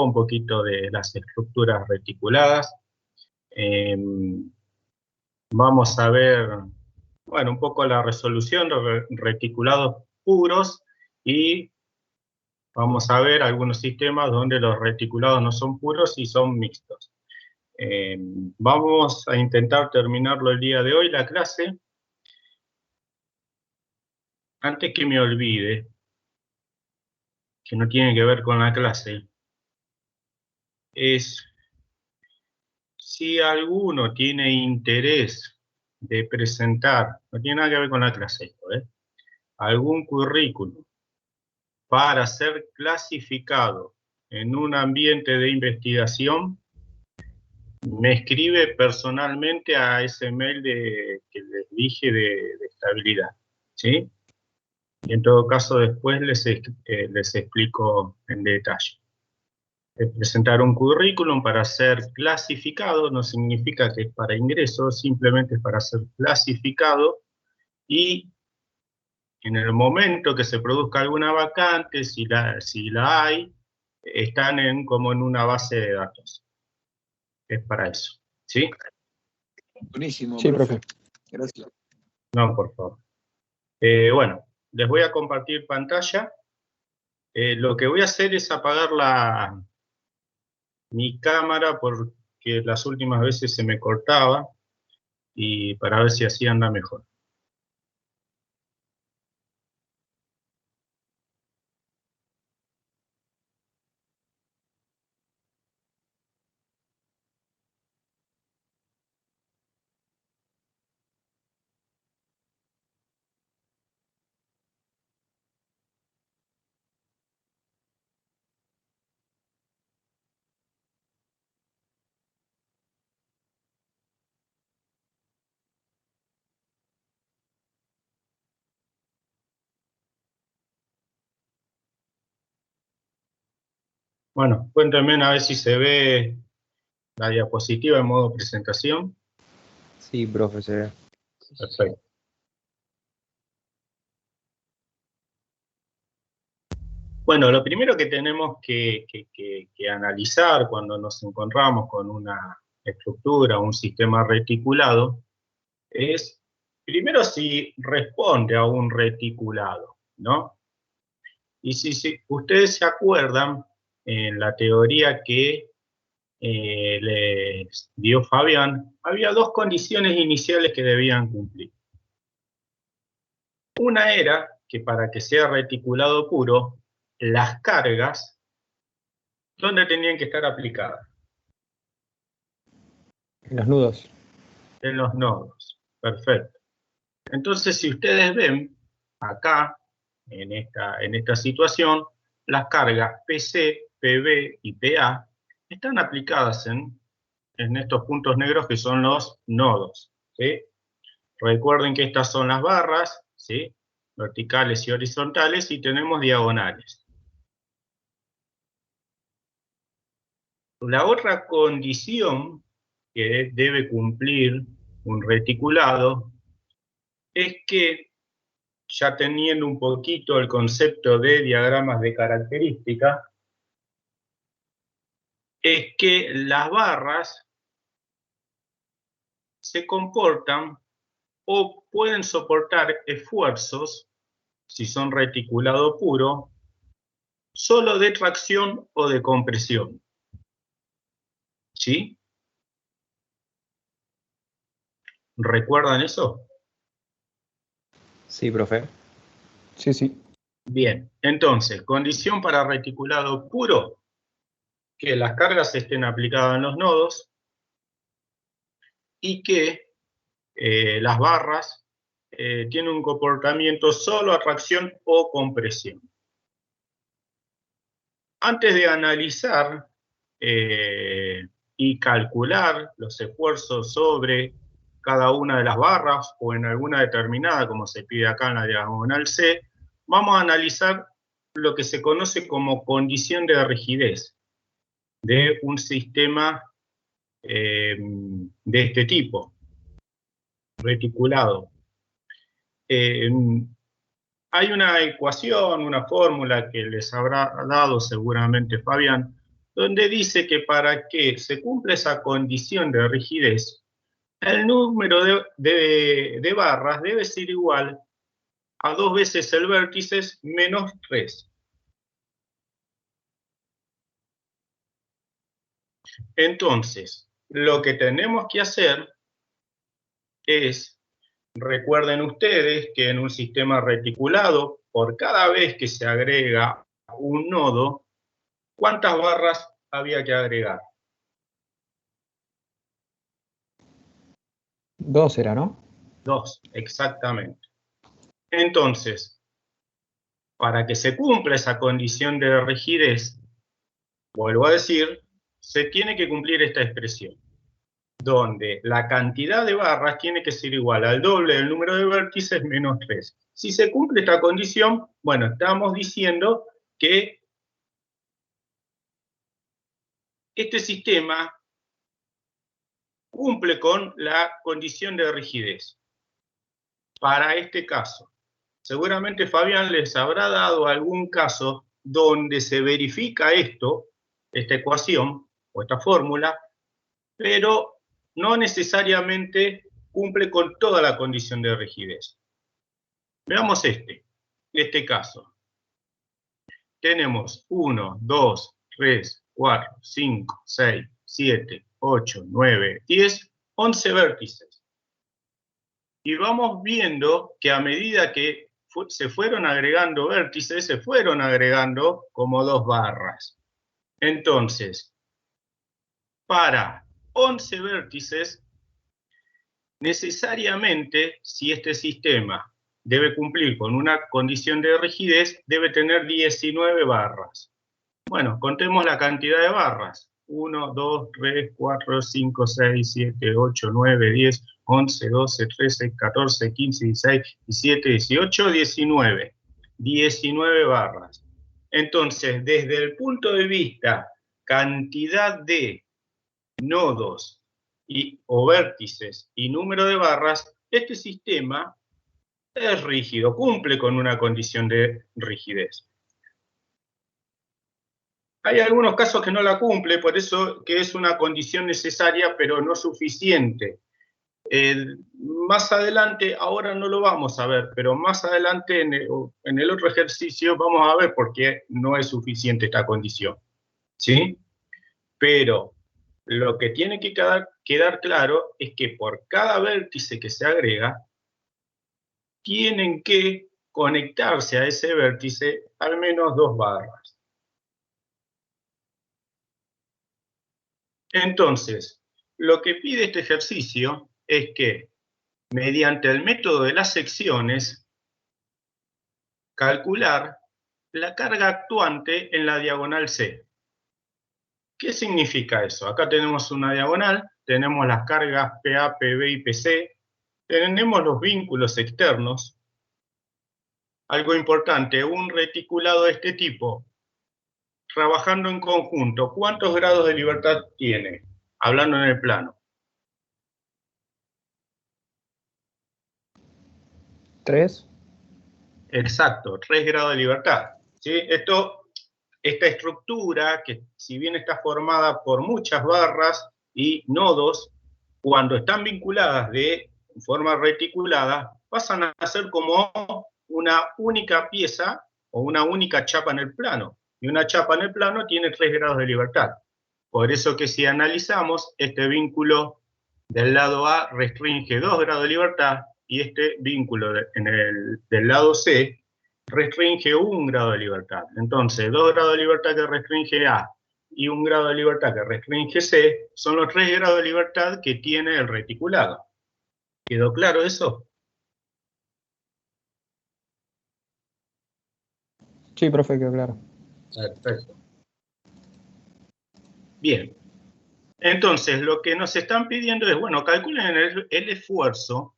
un poquito de las estructuras reticuladas. Vamos a ver, bueno, un poco la resolución de reticulados puros y vamos a ver algunos sistemas donde los reticulados no son puros y son mixtos. Vamos a intentar terminarlo el día de hoy, la clase. Antes que me olvide, que no tiene que ver con la clase, es si alguno tiene interés de presentar, no tiene nada que ver con la clase esto, algún currículum para ser clasificado en un ambiente de investigación, me escribe personalmente a ese mail que les dije de estabilidad, ¿sí? Y en todo caso después les explico en detalle. Presentar un currículum para ser clasificado no significa que es para ingreso, simplemente es para ser clasificado y en el momento que se produzca alguna vacante, si la hay, están como en una base de datos. Es para eso, ¿sí? Buenísimo, Sí, profe. profe. Gracias. No, por favor. Bueno, les voy a compartir pantalla. Lo que voy a hacer es apagar mi cámara porque las últimas veces se me cortaba y para ver si así anda mejor. Bueno, cuéntenme a ver si se ve la diapositiva en modo presentación. Sí, profe, se ve. Perfecto. Bueno, lo primero que tenemos que analizar cuando nos encontramos con una estructura, un sistema reticulado, es primero si responde a un reticulado, ¿no? Y si ustedes se acuerdan, en la teoría que les dio Fabián, había dos condiciones iniciales que debían cumplir. Una era que para que sea reticulado puro, las cargas, ¿dónde tenían que estar aplicadas? En los nudos. En los nodos. Perfecto. Entonces, si ustedes ven acá, en esta situación, las cargas PC, PB y PA están aplicadas en estos puntos negros que son los nodos, ¿sí? Recuerden que estas son las barras, ¿sí? Verticales y horizontales, y tenemos diagonales. La otra condición que debe cumplir un reticulado es que, ya teniendo un poquito el concepto de diagramas de característica, es que las barras se comportan o pueden soportar esfuerzos, si son reticulado puro, solo de tracción o de compresión. ¿Sí? ¿Recuerdan eso? Sí, profe. Sí, sí. Bien, entonces, condición para reticulado puro, que las cargas estén aplicadas en los nodos y que las barras tienen un comportamiento solo a tracción o compresión. Antes de analizar y calcular los esfuerzos sobre cada una de las barras o en alguna determinada, como se pide acá en la diagonal C, vamos a analizar lo que se conoce como condición de rigidez de un sistema de este tipo, reticulado. Hay una ecuación, una fórmula que les habrá dado seguramente Fabián, donde dice que para que se cumpla esa condición de rigidez, el número de barras debe ser igual a 2 veces el vértice menos 3. Entonces, lo que tenemos que hacer es, recuerden ustedes que en un sistema reticulado, por cada vez que se agrega un nodo, ¿cuántas barras había que agregar? 2 era, ¿no? 2, exactamente. Entonces, para que se cumpla esa condición de rigidez, vuelvo a decir, se tiene que cumplir esta expresión, donde la cantidad de barras tiene que ser igual al doble del número de vértices menos 3. Si se cumple esta condición, bueno, estamos diciendo que este sistema cumple con la condición de rigidez. Para este caso, seguramente Fabián les habrá dado algún caso donde se verifica esto, esta ecuación o esta fórmula, pero no necesariamente cumple con toda la condición de rigidez. Veamos este caso. Tenemos 1, 2, 3, 4, 5, 6, 7, 8, 9, 10, 11 vértices. Y vamos viendo que a medida que se fueron agregando vértices, se fueron agregando como 2 barras. Entonces, para 11 vértices, necesariamente, si este sistema debe cumplir con una condición de rigidez, debe tener 19 barras. Bueno, contemos la cantidad de barras. 1, 2, 3, 4, 5, 6, 7, 8, 9, 10, 11, 12, 13, 14, 15, 16, 17, 18, 19. 19 barras. Entonces, desde el punto de vista cantidad de nodos o vértices y número de barras, este sistema es rígido, cumple con una condición de rigidez. Hay algunos casos que no la cumple, por eso que es una condición necesaria, pero no suficiente. Más adelante, ahora no lo vamos a ver, pero más adelante en el otro ejercicio vamos a ver por qué no es suficiente esta condición. ¿Sí? Pero lo que tiene que quedar claro es que por cada vértice que se agrega, tienen que conectarse a ese vértice al menos 2 barras. Entonces, lo que pide este ejercicio es que, mediante el método de las secciones, calcular la carga actuante en la diagonal C. ¿Qué significa eso? Acá tenemos una diagonal, tenemos las cargas PA, PB y PC, tenemos los vínculos externos. Algo importante, un reticulado de este tipo, trabajando en conjunto, ¿cuántos grados de libertad tiene? Hablando en el plano. 3. Exacto, 3 grados de libertad. ¿Sí? Esta estructura, que si bien está formada por muchas barras y nodos, cuando están vinculadas de forma reticulada, pasan a ser como una única pieza o una única chapa en el plano. Y una chapa en el plano tiene 3 grados de libertad. Por eso que si analizamos, este vínculo del lado A restringe 2 grados de libertad y este vínculo del lado C restringe 1 grado de libertad. Entonces, 2 grados de libertad que restringe A y 1 grado de libertad que restringe C son los 3 grados de libertad que tiene el reticulado. ¿Quedó claro eso? Sí, profe, quedó claro. Perfecto. Bien. Entonces, lo que nos están pidiendo es, bueno, calculen el esfuerzo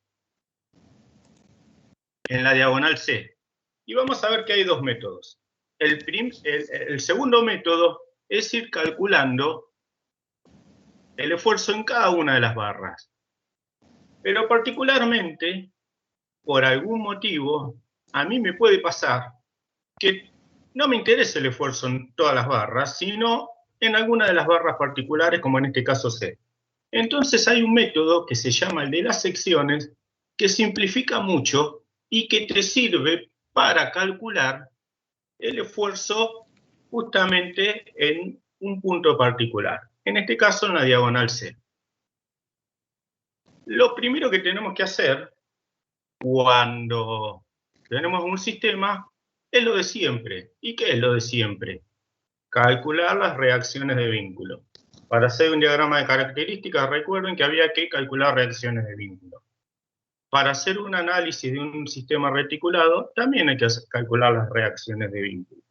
en la diagonal C. Y vamos a ver que hay 2 métodos. El segundo método es ir calculando el esfuerzo en cada una de las barras. Pero particularmente, por algún motivo, a mí me puede pasar que no me interesa el esfuerzo en todas las barras, sino en alguna de las barras particulares, como en este caso C. Entonces hay un método que se llama el de las secciones, que simplifica mucho y que te sirve para calcular el esfuerzo justamente en un punto particular, en este caso en la diagonal C. Lo primero que tenemos que hacer cuando tenemos un sistema es lo de siempre. ¿Y qué es lo de siempre? Calcular las reacciones de vínculo. Para hacer un diagrama de características, recuerden que había que calcular reacciones de vínculo. Para hacer un análisis de un sistema reticulado, también hay que calcular las reacciones de vínculo.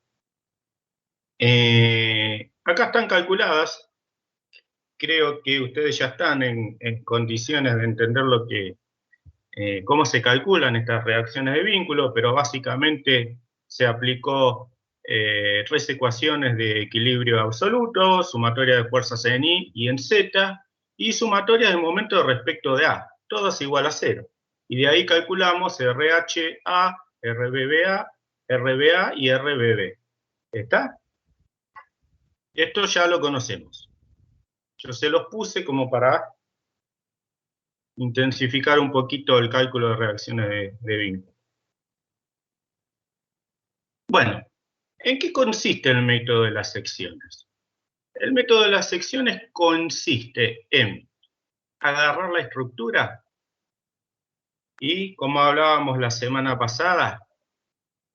Acá están calculadas. Creo que ustedes ya están en condiciones de entender cómo se calculan estas reacciones de vínculo, pero básicamente se aplicó 3 ecuaciones de equilibrio absoluto, sumatoria de fuerzas en I y en Z, y sumatoria de momento respecto de A, todas igual a 0. Y de ahí calculamos RHA, RBBA, RBA y RBB. ¿Está? Esto ya lo conocemos. Yo se los puse como para intensificar un poquito el cálculo de reacciones de vínculo. Bueno, ¿en qué consiste el método de las secciones? El método de las secciones consiste en agarrar la estructura y, como hablábamos la semana pasada,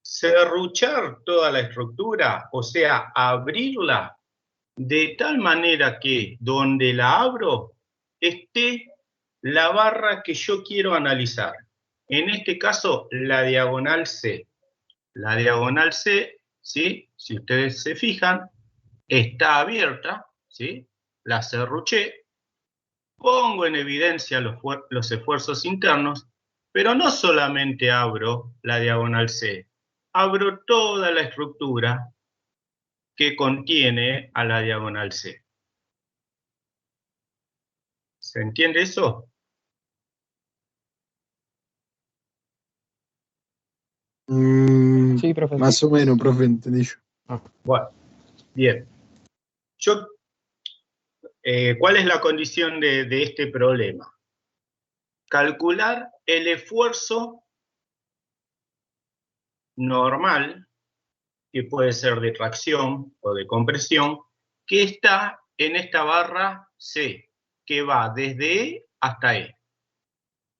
serruchar toda la estructura, o sea, abrirla de tal manera que donde la abro esté la barra que yo quiero analizar. En este caso, la diagonal C. La diagonal C, ¿sí? Si ustedes se fijan, está abierta, ¿sí? La serruché, pongo en evidencia los esfuerzos internos, pero no solamente abro la diagonal C, abro toda la estructura que contiene a la diagonal C. ¿Se entiende eso? Sí, profe. Más o menos, profe, entendí yo. Bueno, bien. ¿Cuál es la condición de este problema? Calcular el esfuerzo normal, que puede ser de tracción o de compresión, que está en esta barra C, que va desde E hasta E.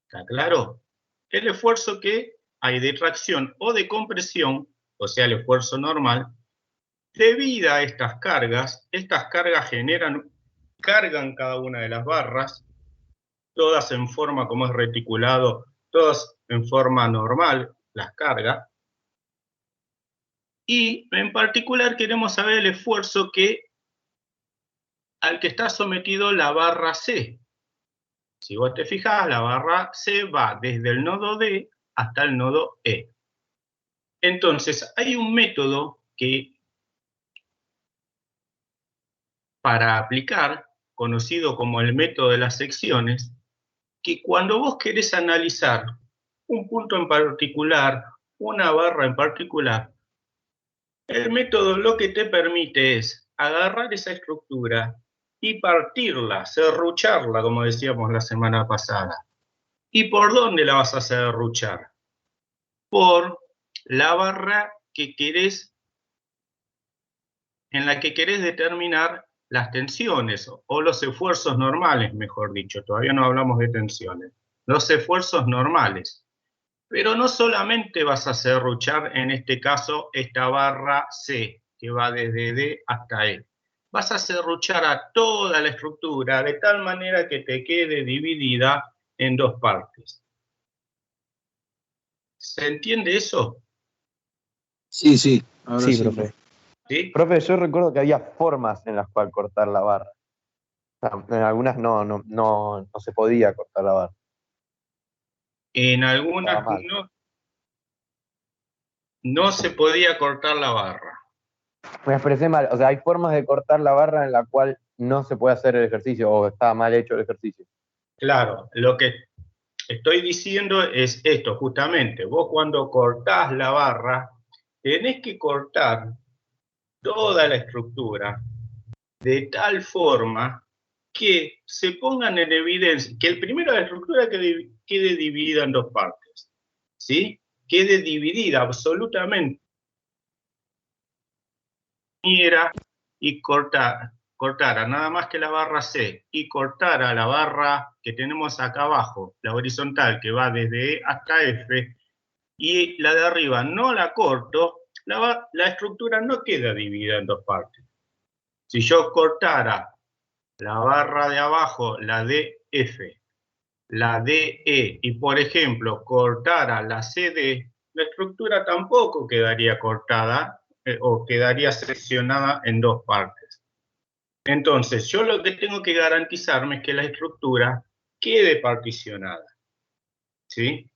¿Está claro? El esfuerzo que hay de tracción o de compresión, o sea, el esfuerzo normal, debido a estas cargas cargan cada una de las barras, todas en forma, como es reticulado, todas en forma normal, las carga. Y en particular queremos saber el esfuerzo al que está sometido la barra C. Si vos te fijás, la barra C va desde el nodo D hasta el nodo E. Entonces, hay un método para aplicar, conocido como el método de las secciones, que cuando vos querés analizar un punto en particular, una barra en particular, el método lo que te permite es agarrar esa estructura y partirla, serrucharla, como decíamos la semana pasada. ¿Y por dónde la vas a serruchar? Por la barra en la que querés determinar las tensiones o los esfuerzos normales, mejor dicho. Todavía no hablamos de tensiones. Los esfuerzos normales. Pero no solamente vas a serruchar, en este caso, esta barra C, que va desde D hasta E. Vas a serruchar a toda la estructura de tal manera que te quede dividida en 2 partes. ¿Se entiende eso? Sí, sí. Ahora Sí, sí, profe. ¿Sí? Profe, yo recuerdo que había formas en las cuales cortar la barra. O sea, en algunas no se podía cortar la barra. En algunas Estaba mal. no se podía cortar la barra. Me expresé mal. O sea, hay formas de cortar la barra en la cual no se puede hacer el ejercicio o está mal hecho el ejercicio. Claro, lo que estoy diciendo es esto, justamente. Vos cuando cortás la barra, tenés que cortar toda la estructura de tal forma que se pongan en evidencia, que el primero la estructura quede dividida en dos partes, ¿sí? Quede dividida absolutamente y cortara nada más que la barra C y cortara la barra que tenemos acá abajo, la horizontal que va desde E hasta F, y la de arriba no la corto, la estructura no queda dividida en dos partes. Si yo cortara la barra de abajo, la DF, la DE, y por ejemplo cortara la CD, la estructura tampoco quedaría cortada o quedaría seccionada en dos partes. Entonces, yo lo que tengo que garantizarme es que la estructura quede particionada, ¿sí?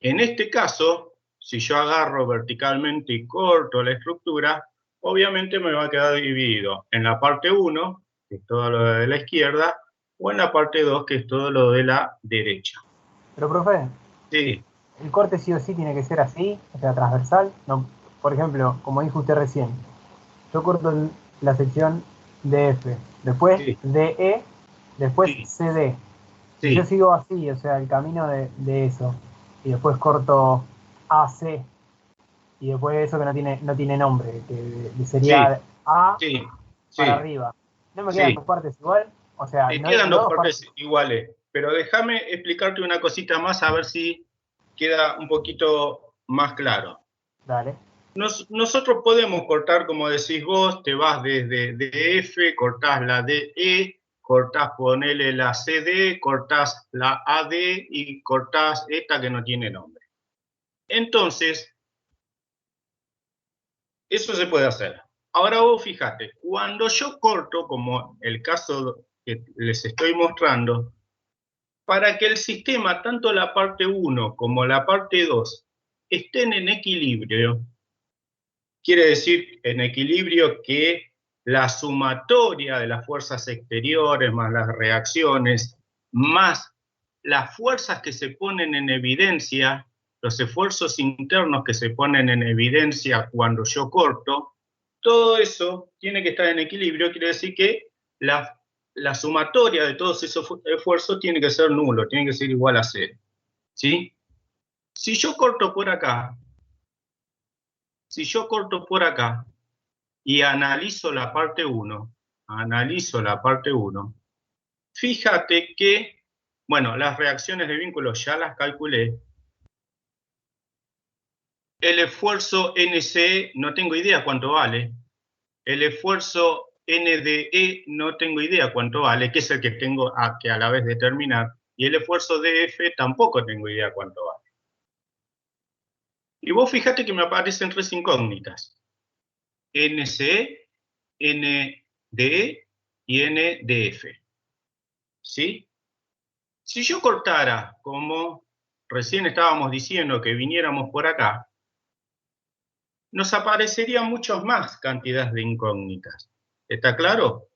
En este caso, si yo agarro verticalmente y corto la estructura, obviamente me va a quedar dividido en la parte 1, que es todo lo de la izquierda, o en la parte 2, que es todo lo de la derecha. Pero, profe, Sí, el corte sí o sí tiene que ser así, o sea, transversal. No, por ejemplo, como dijo usted recién, yo corto la sección DF, después sí, DE, después sí, CD. Si yo sí, sigo así, o sea, el camino de eso, y después corto AC, y después eso que no tiene nombre, que sí, sería A sí, para sí, arriba. ¿No me quedan sí. dos partes igual? O sea, Te no, quedan no dos dos partes. partes iguales, pero déjame explicarte una cosita más a ver si queda un poquito más claro. Dale. Nosotros podemos cortar, como decís vos, te vas desde DF, cortás la DE, cortás, ponele la CD, cortás la AD y cortás esta que no tiene nombre. Entonces, eso se puede hacer. Ahora vos fíjate, cuando yo corto, como el caso que les estoy mostrando, para que el sistema, tanto la parte 1 como la parte 2, estén en equilibrio, quiere decir en equilibrio que la sumatoria de las fuerzas exteriores, más las reacciones, más las fuerzas que se ponen en evidencia, los esfuerzos internos que se ponen en evidencia cuando yo corto, todo eso tiene que estar en equilibrio, quiere decir que la sumatoria de todos esos esfuerzos tiene que ser nulo, tiene que ser igual a cero, ¿sí? Si yo corto por acá, si yo corto por acá, y analizo la parte 1, fíjate que, bueno, las reacciones de vínculo ya las calculé, el esfuerzo NCE no tengo idea cuánto vale, el esfuerzo NDE no tengo idea cuánto vale, que es el que tengo que a la vez determinar, y el esfuerzo DF tampoco tengo idea cuánto vale. Y vos fíjate que me aparecen tres incógnitas, NCE, NDE y NDF. ¿Sí? Si yo cortara, como recién estábamos diciendo que viniéramos por acá, nos aparecerían muchas más cantidades de incógnitas. ¿Está claro?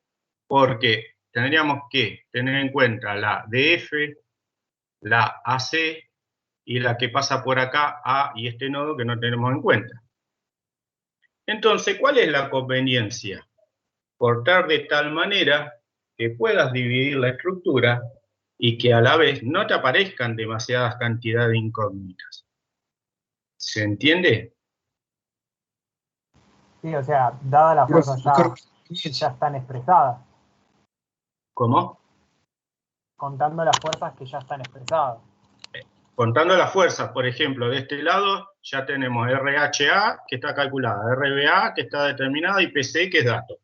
Porque tendríamos que tener en cuenta la DF, la AC y la que pasa por acá, A y este nodo que no tenemos en cuenta. Entonces, ¿cuál es la conveniencia? Cortar de tal manera que puedas dividir la estructura y que a la vez no te aparezcan demasiadas cantidades de incógnitas. ¿Se entiende? Sí, o sea, dada la fuerza ya están expresadas. ¿Cómo? Contando las fuerzas que ya están expresadas. Contando las fuerzas, por ejemplo, de este lado ya tenemos RHA que está calculada, RBA que está determinada y PC que es dato.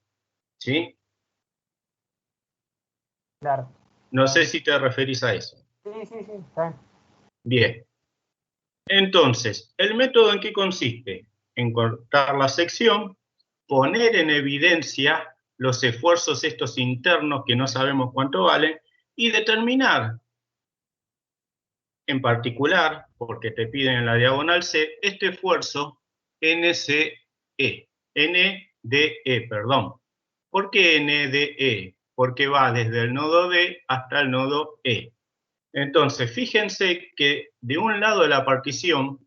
¿Sí? Claro. No sé si te referís a eso. Sí, está bien. Bien. Entonces, ¿el método en qué consiste? En cortar la sección, poner en evidencia los esfuerzos estos internos que no sabemos cuánto valen y determinar, en particular, porque te piden en la diagonal C, este esfuerzo NCE, NDE, perdón. ¿Por qué NDE? Porque va desde el nodo D hasta el nodo E. Entonces, fíjense que de un lado de la partición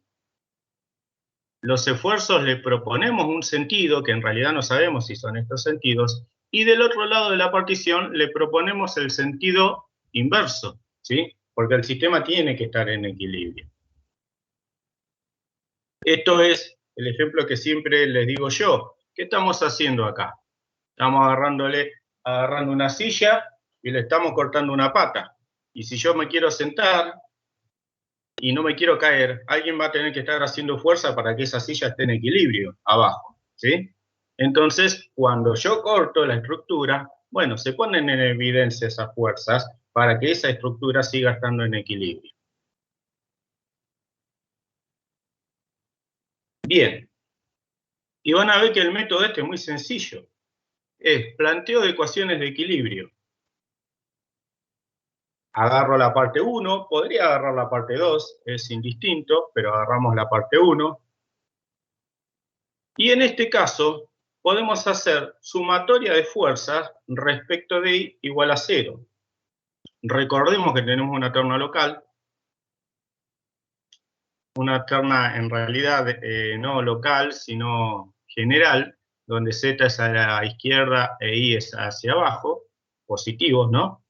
los esfuerzos le proponemos un sentido, que en realidad no sabemos si son estos sentidos, y del otro lado de la partición le proponemos el sentido inverso, ¿sí? Porque el sistema tiene que estar en equilibrio. Esto es el ejemplo que siempre les digo yo. ¿Qué estamos haciendo acá? Estamos agarrando una silla y le estamos cortando una pata. Y si yo me quiero sentar y no me quiero caer, alguien va a tener que estar haciendo fuerza para que esa silla esté en equilibrio abajo, ¿sí? Entonces, cuando yo corto la estructura, bueno, se ponen en evidencia esas fuerzas para que esa estructura siga estando en equilibrio. Bien, y van a ver que el método este es muy sencillo. Es planteo de ecuaciones de equilibrio. Agarro la parte 1, podría agarrar la parte 2, es indistinto, pero agarramos la parte 1. Y en este caso, podemos hacer sumatoria de fuerzas respecto de I igual a 0. Recordemos que tenemos una terna local, una terna en realidad no local, sino general, donde Z es a la izquierda e I es hacia abajo, positivos, ¿no?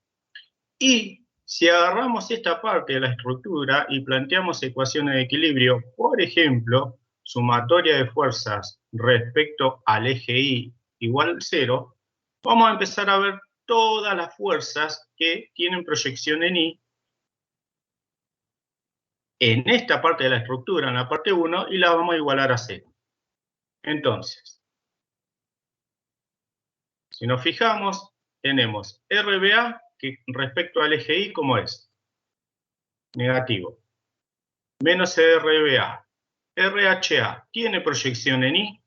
Y si agarramos esta parte de la estructura y planteamos ecuaciones de equilibrio, por ejemplo, sumatoria de fuerzas respecto al eje Y igual 0, vamos a empezar a ver todas las fuerzas que tienen proyección en Y en esta parte de la estructura, en la parte 1, y la vamos a igualar a 0. Entonces, si nos fijamos, tenemos RBA, que respecto al eje Y, ¿cómo es? Negativo. Menos RBA. RHA, ¿tiene proyección en I?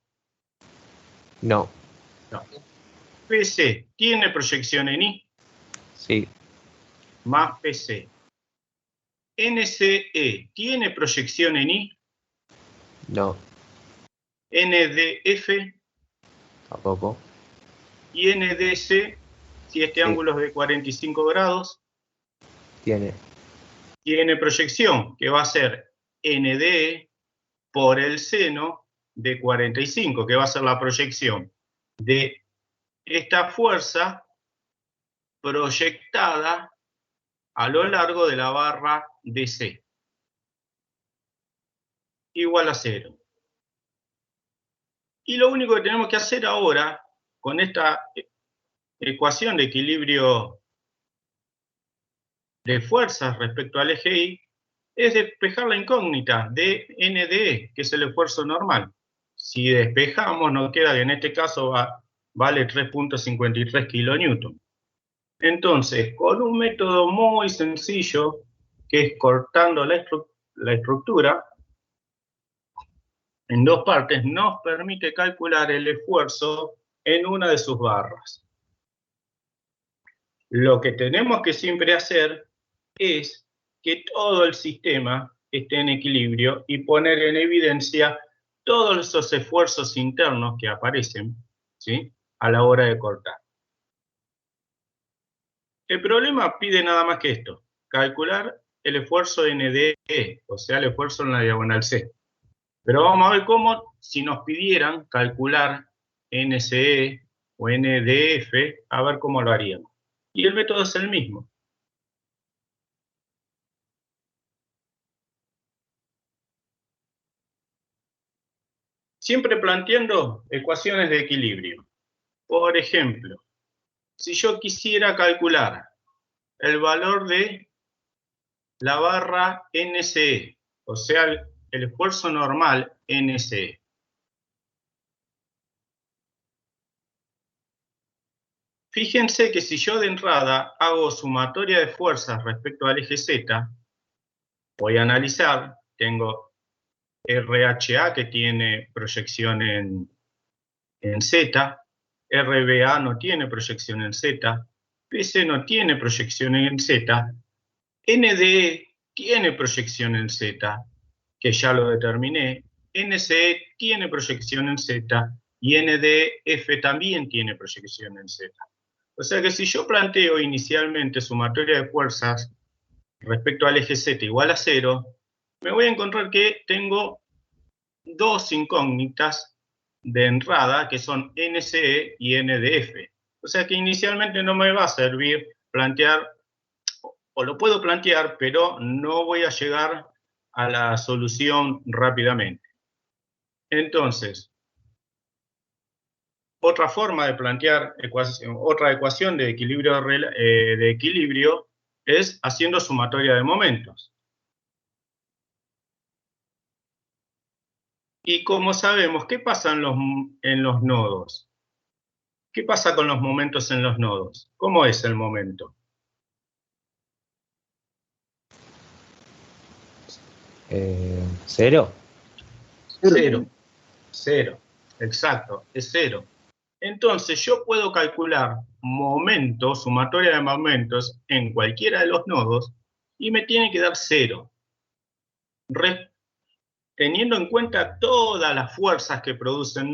No. No. PC, ¿tiene proyección en I? Sí. Más PC. NCE, ¿tiene proyección en I? No. NDF Tampoco. y NDC, si este ángulo es de 45 grados, Tiene. tiene proyección, que va a ser NDE por el seno de 45, que va a ser la proyección de esta fuerza proyectada a lo largo de la barra DC, igual a 0. Y lo único que tenemos que hacer ahora, con esta ecuación de equilibrio de fuerzas respecto al eje Y, es despejar la incógnita de NDE, que es el esfuerzo normal. Si despejamos, nos queda que en este caso vale 3.53 kilonewton. Entonces, con un método muy sencillo, que es cortando la estructura en dos partes, nos permite calcular el esfuerzo en una de sus barras. Lo que tenemos que siempre hacer es que todo el sistema esté en equilibrio y poner en evidencia todos esos esfuerzos internos que aparecen, ¿sí?, a la hora de cortar. El problema pide nada más que esto: calcular el esfuerzo NDE, o sea, el esfuerzo en la diagonal C. Pero vamos a ver cómo, si nos pidieran calcular NCE o NDF, a ver cómo lo haríamos. Y el método es el mismo. Siempre planteando ecuaciones de equilibrio. Por ejemplo, si yo quisiera calcular el valor de la barra NCE, o sea, el esfuerzo normal NCE. Fíjense que si yo de entrada hago sumatoria de fuerzas respecto al eje Z, voy a analizar, tengo RHA que tiene proyección en Z, RBA no tiene proyección en Z, PC no tiene proyección en Z, NDE tiene proyección en Z, que ya lo determiné, NCE tiene proyección en Z y NDF también tiene proyección en Z. O sea que si yo planteo inicialmente sumatoria de fuerzas respecto al eje Z igual a 0, me voy a encontrar que tengo dos incógnitas de entrada que son NCE y NDF. O sea que inicialmente no me va a servir plantear, o lo puedo plantear, pero no voy a llegar a la solución rápidamente. Entonces, otra forma de plantear otra ecuación de equilibrio es haciendo sumatoria de momentos. Y como sabemos, ¿qué pasa en los nodos? ¿Qué pasa con los momentos en los nodos? ¿Cómo es el momento? ¿Cero? Cero. Cero. Exacto, es cero. Entonces yo puedo calcular momentos, sumatoria de momentos en cualquiera de los nodos y me tiene que dar cero. Teniendo en cuenta todas las fuerzas que producen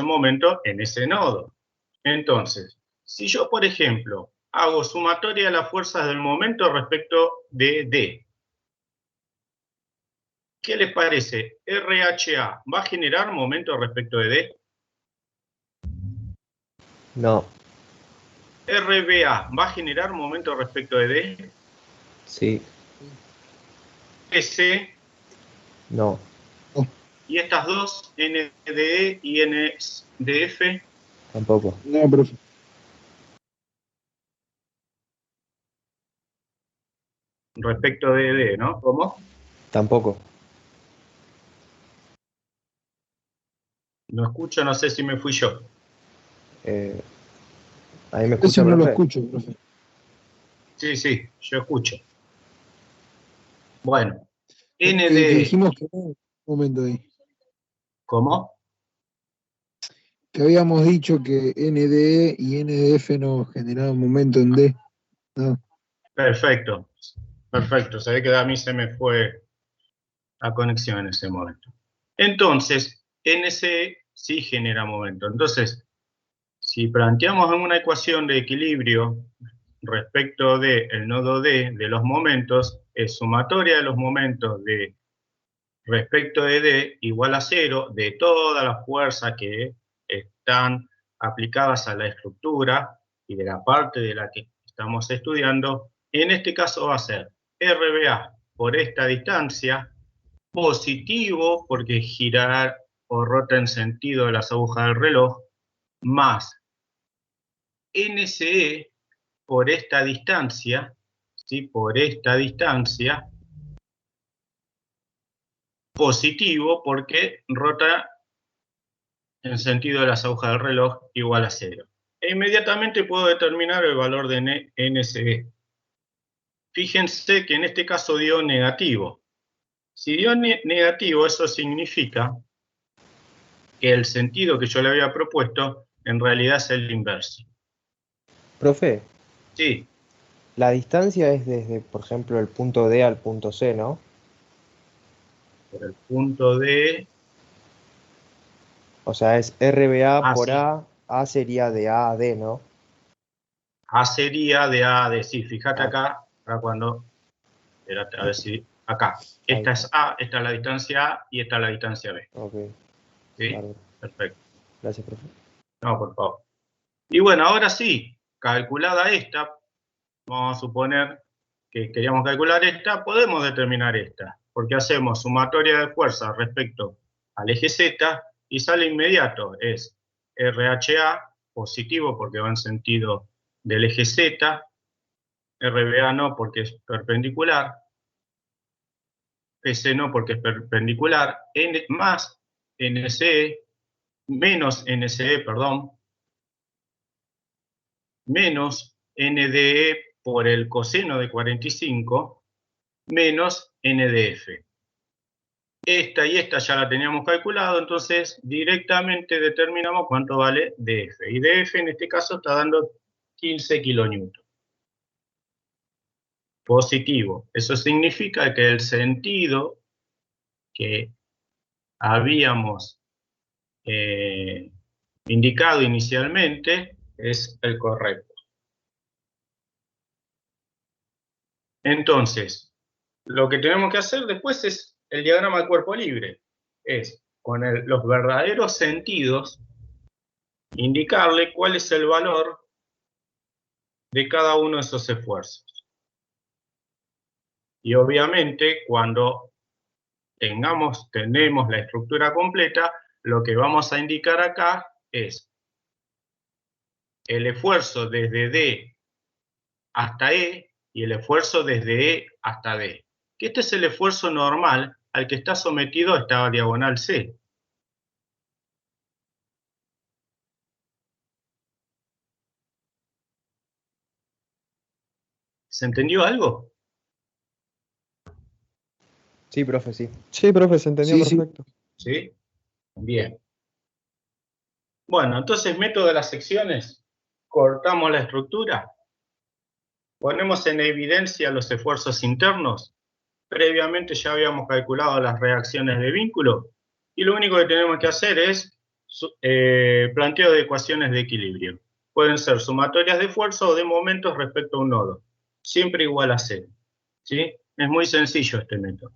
momento en ese nodo. Entonces, si yo, por ejemplo, hago sumatoria de las fuerzas del momento respecto de D, ¿qué les parece? RHA, ¿va a generar momento respecto de D? No. RBA, ¿va a generar momento respecto de D? Sí. S, No. y estas dos, NDE y NDF, Tampoco. No, profe. respecto de D, ¿no? ¿Cómo? Tampoco. No escucho, no sé si me fui yo. ¿Ahí me Eso escucha, no lo profe? escucho, profe. Sí, yo escucho. Bueno, Que NDE, dijimos que no, un momento ahí. ¿cómo? Que habíamos dicho que NDE y NDF no generaban momento en D. No. Perfecto. Se ve que a mí se me fue la conexión en ese momento. Entonces, NC sí genera momento. Entonces, si planteamos en una ecuación de equilibrio respecto del nodo D de los momentos, es sumatoria de los momentos de respecto de D igual a cero de todas las fuerzas que están aplicadas a la estructura y de la parte de la que estamos estudiando. En este caso va a ser RBA por esta distancia, positivo porque girar o rota en sentido de las agujas del reloj, más NCE por esta distancia, ¿sí? Por esta distancia, positivo porque rota en sentido de las agujas del reloj igual a cero. E inmediatamente puedo determinar el valor de NCE. Fíjense que en este caso dio negativo. Si dio negativo, eso significa que el sentido que yo le había propuesto en realidad es el inverso. Profe, Sí, la distancia es desde, por ejemplo, el punto D al punto C, ¿no? por el punto de O sea, es RBA por sí. A sería de A a D, ¿no? A sería de A a D. Sí, fíjate acá, para cuando, espérate, a ver si, acá. Esta es A, esta es la distancia A y esta es la distancia B. Ok, ¿Sí? claro. Perfecto. Gracias, profe. No, por favor. Y bueno, ahora sí, calculada esta, vamos a suponer que queríamos calcular esta, podemos determinar esta, porque hacemos sumatoria de fuerzas respecto al eje Z y sale inmediato, es RHA positivo porque va en sentido del eje Z, RBA no porque es perpendicular, PC no porque es perpendicular, N más NCE, menos NCE, perdón, menos NDE por el coseno de 45 menos NDF. Esta y esta ya la teníamos calculado, entonces directamente determinamos cuánto vale DF. Y DF en este caso está dando 15 kilonewton. Positivo. Eso significa que el sentido que habíamos indicado inicialmente es el correcto. Entonces, lo que tenemos que hacer después es el diagrama de cuerpo libre. es, con los verdaderos sentidos, indicarle cuál es el valor de cada uno de esos esfuerzos. Y obviamente, cuando tenemos la estructura completa, lo que vamos a indicar acá es el esfuerzo desde D hasta E y el esfuerzo desde E hasta D. Que este es el esfuerzo normal al que está sometido esta diagonal C. ¿Se entendió algo? Sí, profe, sí. Sí, profe, se entendió Sí. perfecto. ¿Sí? Bien. Bueno, entonces, método de las secciones. Cortamos la estructura. Ponemos en evidencia los esfuerzos internos. Previamente ya habíamos calculado las reacciones de vínculo. Y lo único que tenemos que hacer es planteo de ecuaciones de equilibrio. Pueden ser sumatorias de esfuerzo o de momentos respecto a un nodo. Siempre igual a cero. ¿Sí? Es muy sencillo este método.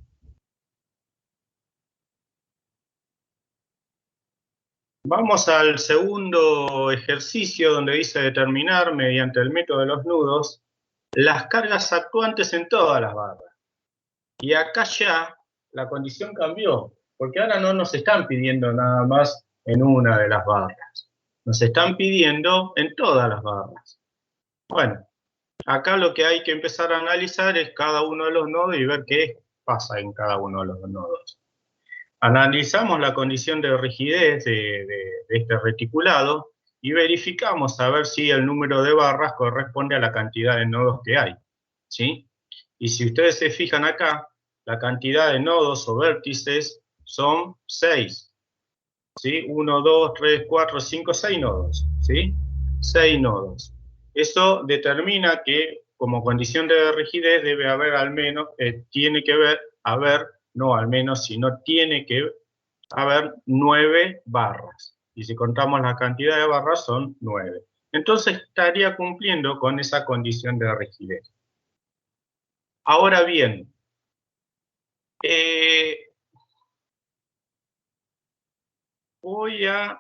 Vamos al segundo ejercicio donde dice determinar mediante el método de los nudos las cargas actuantes en todas las barras. Y acá ya la condición cambió, porque ahora no nos están pidiendo nada más en una de las barras. Nos están pidiendo en todas las barras. Bueno, acá lo que hay que empezar a analizar es cada uno de los nodos y ver qué pasa en cada uno de los nodos. Analizamos la condición de rigidez de este reticulado y verificamos a ver si el número de barras corresponde a la cantidad de nodos que hay, ¿sí? Y si ustedes se fijan acá, la cantidad de nodos o vértices son 6, ¿sí? 1, 2, 3, 4, 5, 6 nodos, ¿sí? 6 nodos. Eso determina que como condición de rigidez debe haber al menos, tiene que haber, no al menos, sino tiene que haber 9 barras. Y si contamos la cantidad de barras son 9. Entonces estaría cumpliendo con esa condición de rigidez. Ahora bien, voy a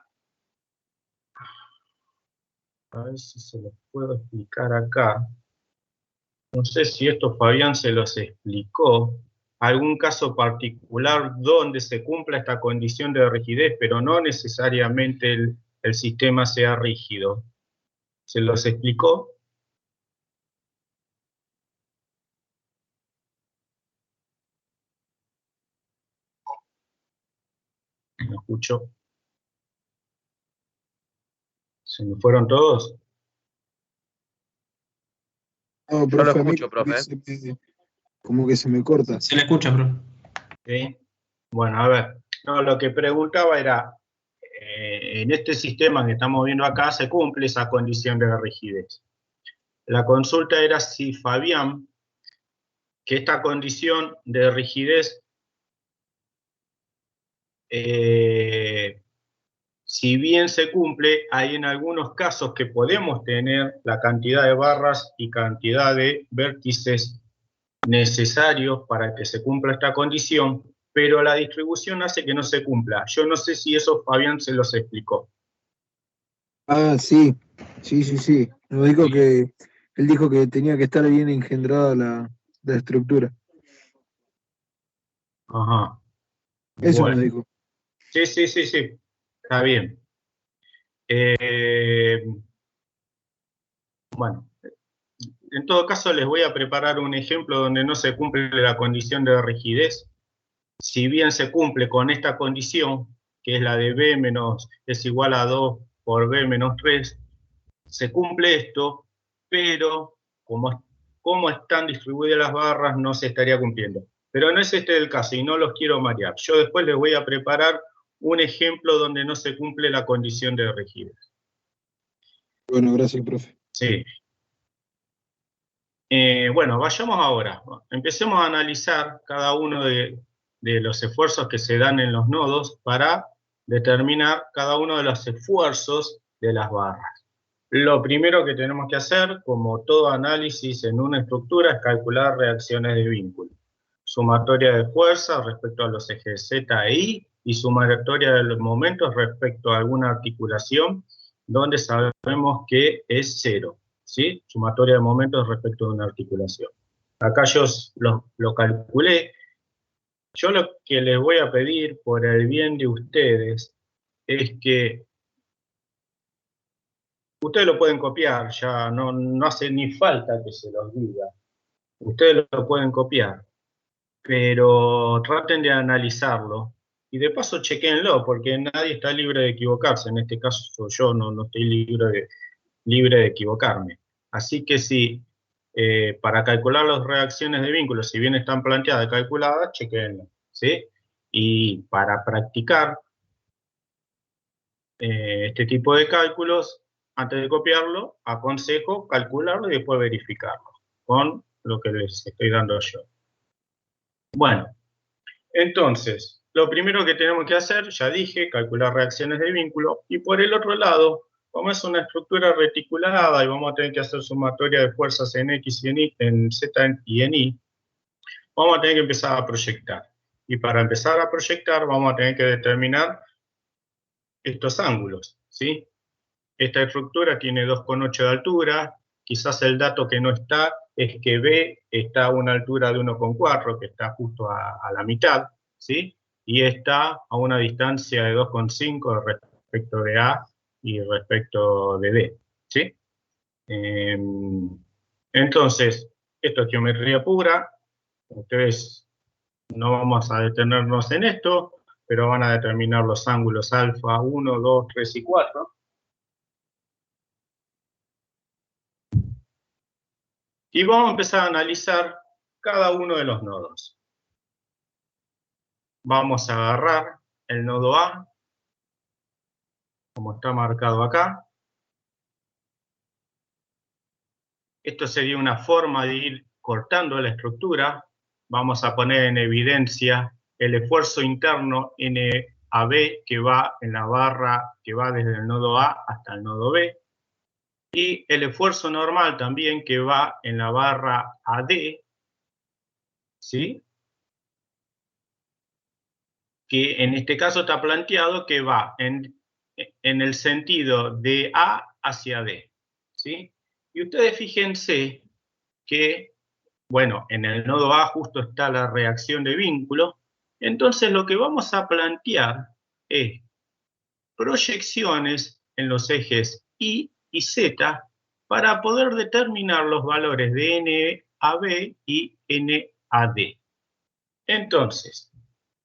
ver si se los puedo explicar acá. No sé si esto Fabián se los explicó. Algún caso particular donde se cumpla esta condición de rigidez, pero no necesariamente el sistema sea rígido. ¿Se los explicó? ¿Me escucho? ¿Se me fueron todos? No, Yo lo profe, a mí escucho, profe. como que se me corta. Se le escucha, profe. ¿Sí? Bueno, a ver. No, lo que preguntaba era, en este sistema que estamos viendo acá se cumple esa condición de rigidez. La consulta era si Fabián, que esta condición de rigidez, si bien se cumple, hay en algunos casos que podemos tener la cantidad de barras y cantidad de vértices necesarios para que se cumpla esta condición, pero la distribución hace que no se cumpla. Yo no sé si eso Fabián se los explicó. Ah, sí. Nos dijo que él dijo que tenía que estar bien engendrada la estructura. Ajá. Eso Bueno. nos dijo. Sí. Está bien. Bueno, en todo caso les voy a preparar un ejemplo donde no se cumple la condición de rigidez. Si bien se cumple con esta condición, que es la de B menos es igual a 2 por B menos 3, se cumple esto, pero como están distribuidas las barras no se estaría cumpliendo. Pero no es este el caso y no los quiero marear. Yo después les voy a preparar un ejemplo donde no se cumple la condición de rigidez. Bueno, gracias, profe. Sí. Bueno, vayamos ahora. Empecemos a analizar cada uno de los esfuerzos que se dan en los nodos para determinar cada uno de los esfuerzos de las barras. Lo primero que tenemos que hacer, como todo análisis en una estructura, es calcular reacciones de vínculo. Sumatoria de fuerza respecto a los ejes Z e Y y sumatoria de los momentos respecto a alguna articulación donde sabemos que es 0, ¿sí? Sumatoria de momentos respecto a una articulación. Acá yo lo calculé. Yo lo que les voy a pedir por el bien de ustedes es que ustedes lo pueden copiar, ya no hace ni falta que se los diga. Ustedes lo pueden copiar, pero traten de analizarlo y de paso chequéenlo, porque nadie está libre de equivocarse. En este caso yo no estoy libre de equivocarme. Así que sí, para calcular las reacciones de vínculos, si bien están planteadas y calculadas, chequéenlo, ¿sí? Y para practicar este tipo de cálculos, antes de copiarlo, aconsejo calcularlo y después verificarlo con lo que les estoy dando yo. Bueno, entonces, lo primero que tenemos que hacer, ya dije, calcular reacciones de vínculo, y por el otro lado, como es una estructura reticulada y vamos a tener que hacer sumatoria de fuerzas en X y en Y, en Z y en Y, vamos a tener que empezar a proyectar. Y para empezar a proyectar vamos a tener que determinar estos ángulos, ¿sí? Esta estructura tiene 2,8 de altura, quizás el dato que no está es que B está a una altura de 1,4, que está justo a la mitad, ¿sí? Y está a una distancia de 2,5 respecto de A y respecto de B, ¿sí? Entonces, esto es geometría pura, ustedes no vamos a detenernos en esto, pero van a determinar los ángulos alfa 1, 2, 3 y 4. Y vamos a empezar a analizar cada uno de los nodos. Vamos a agarrar el nodo A, como está marcado acá. Esto sería una forma de ir cortando la estructura. Vamos a poner en evidencia el esfuerzo interno NAB que va en la barra que va desde el nodo A hasta el nodo B. Y el esfuerzo normal también que va en la barra AD, ¿sí? Que en este caso está planteado que va en el sentido de A hacia D, ¿sí? Y ustedes fíjense que, bueno, en el nodo A justo está la reacción de vínculo, entonces lo que vamos a plantear es proyecciones en los ejes Y y Z para poder determinar los valores de NAB y NAD. Entonces,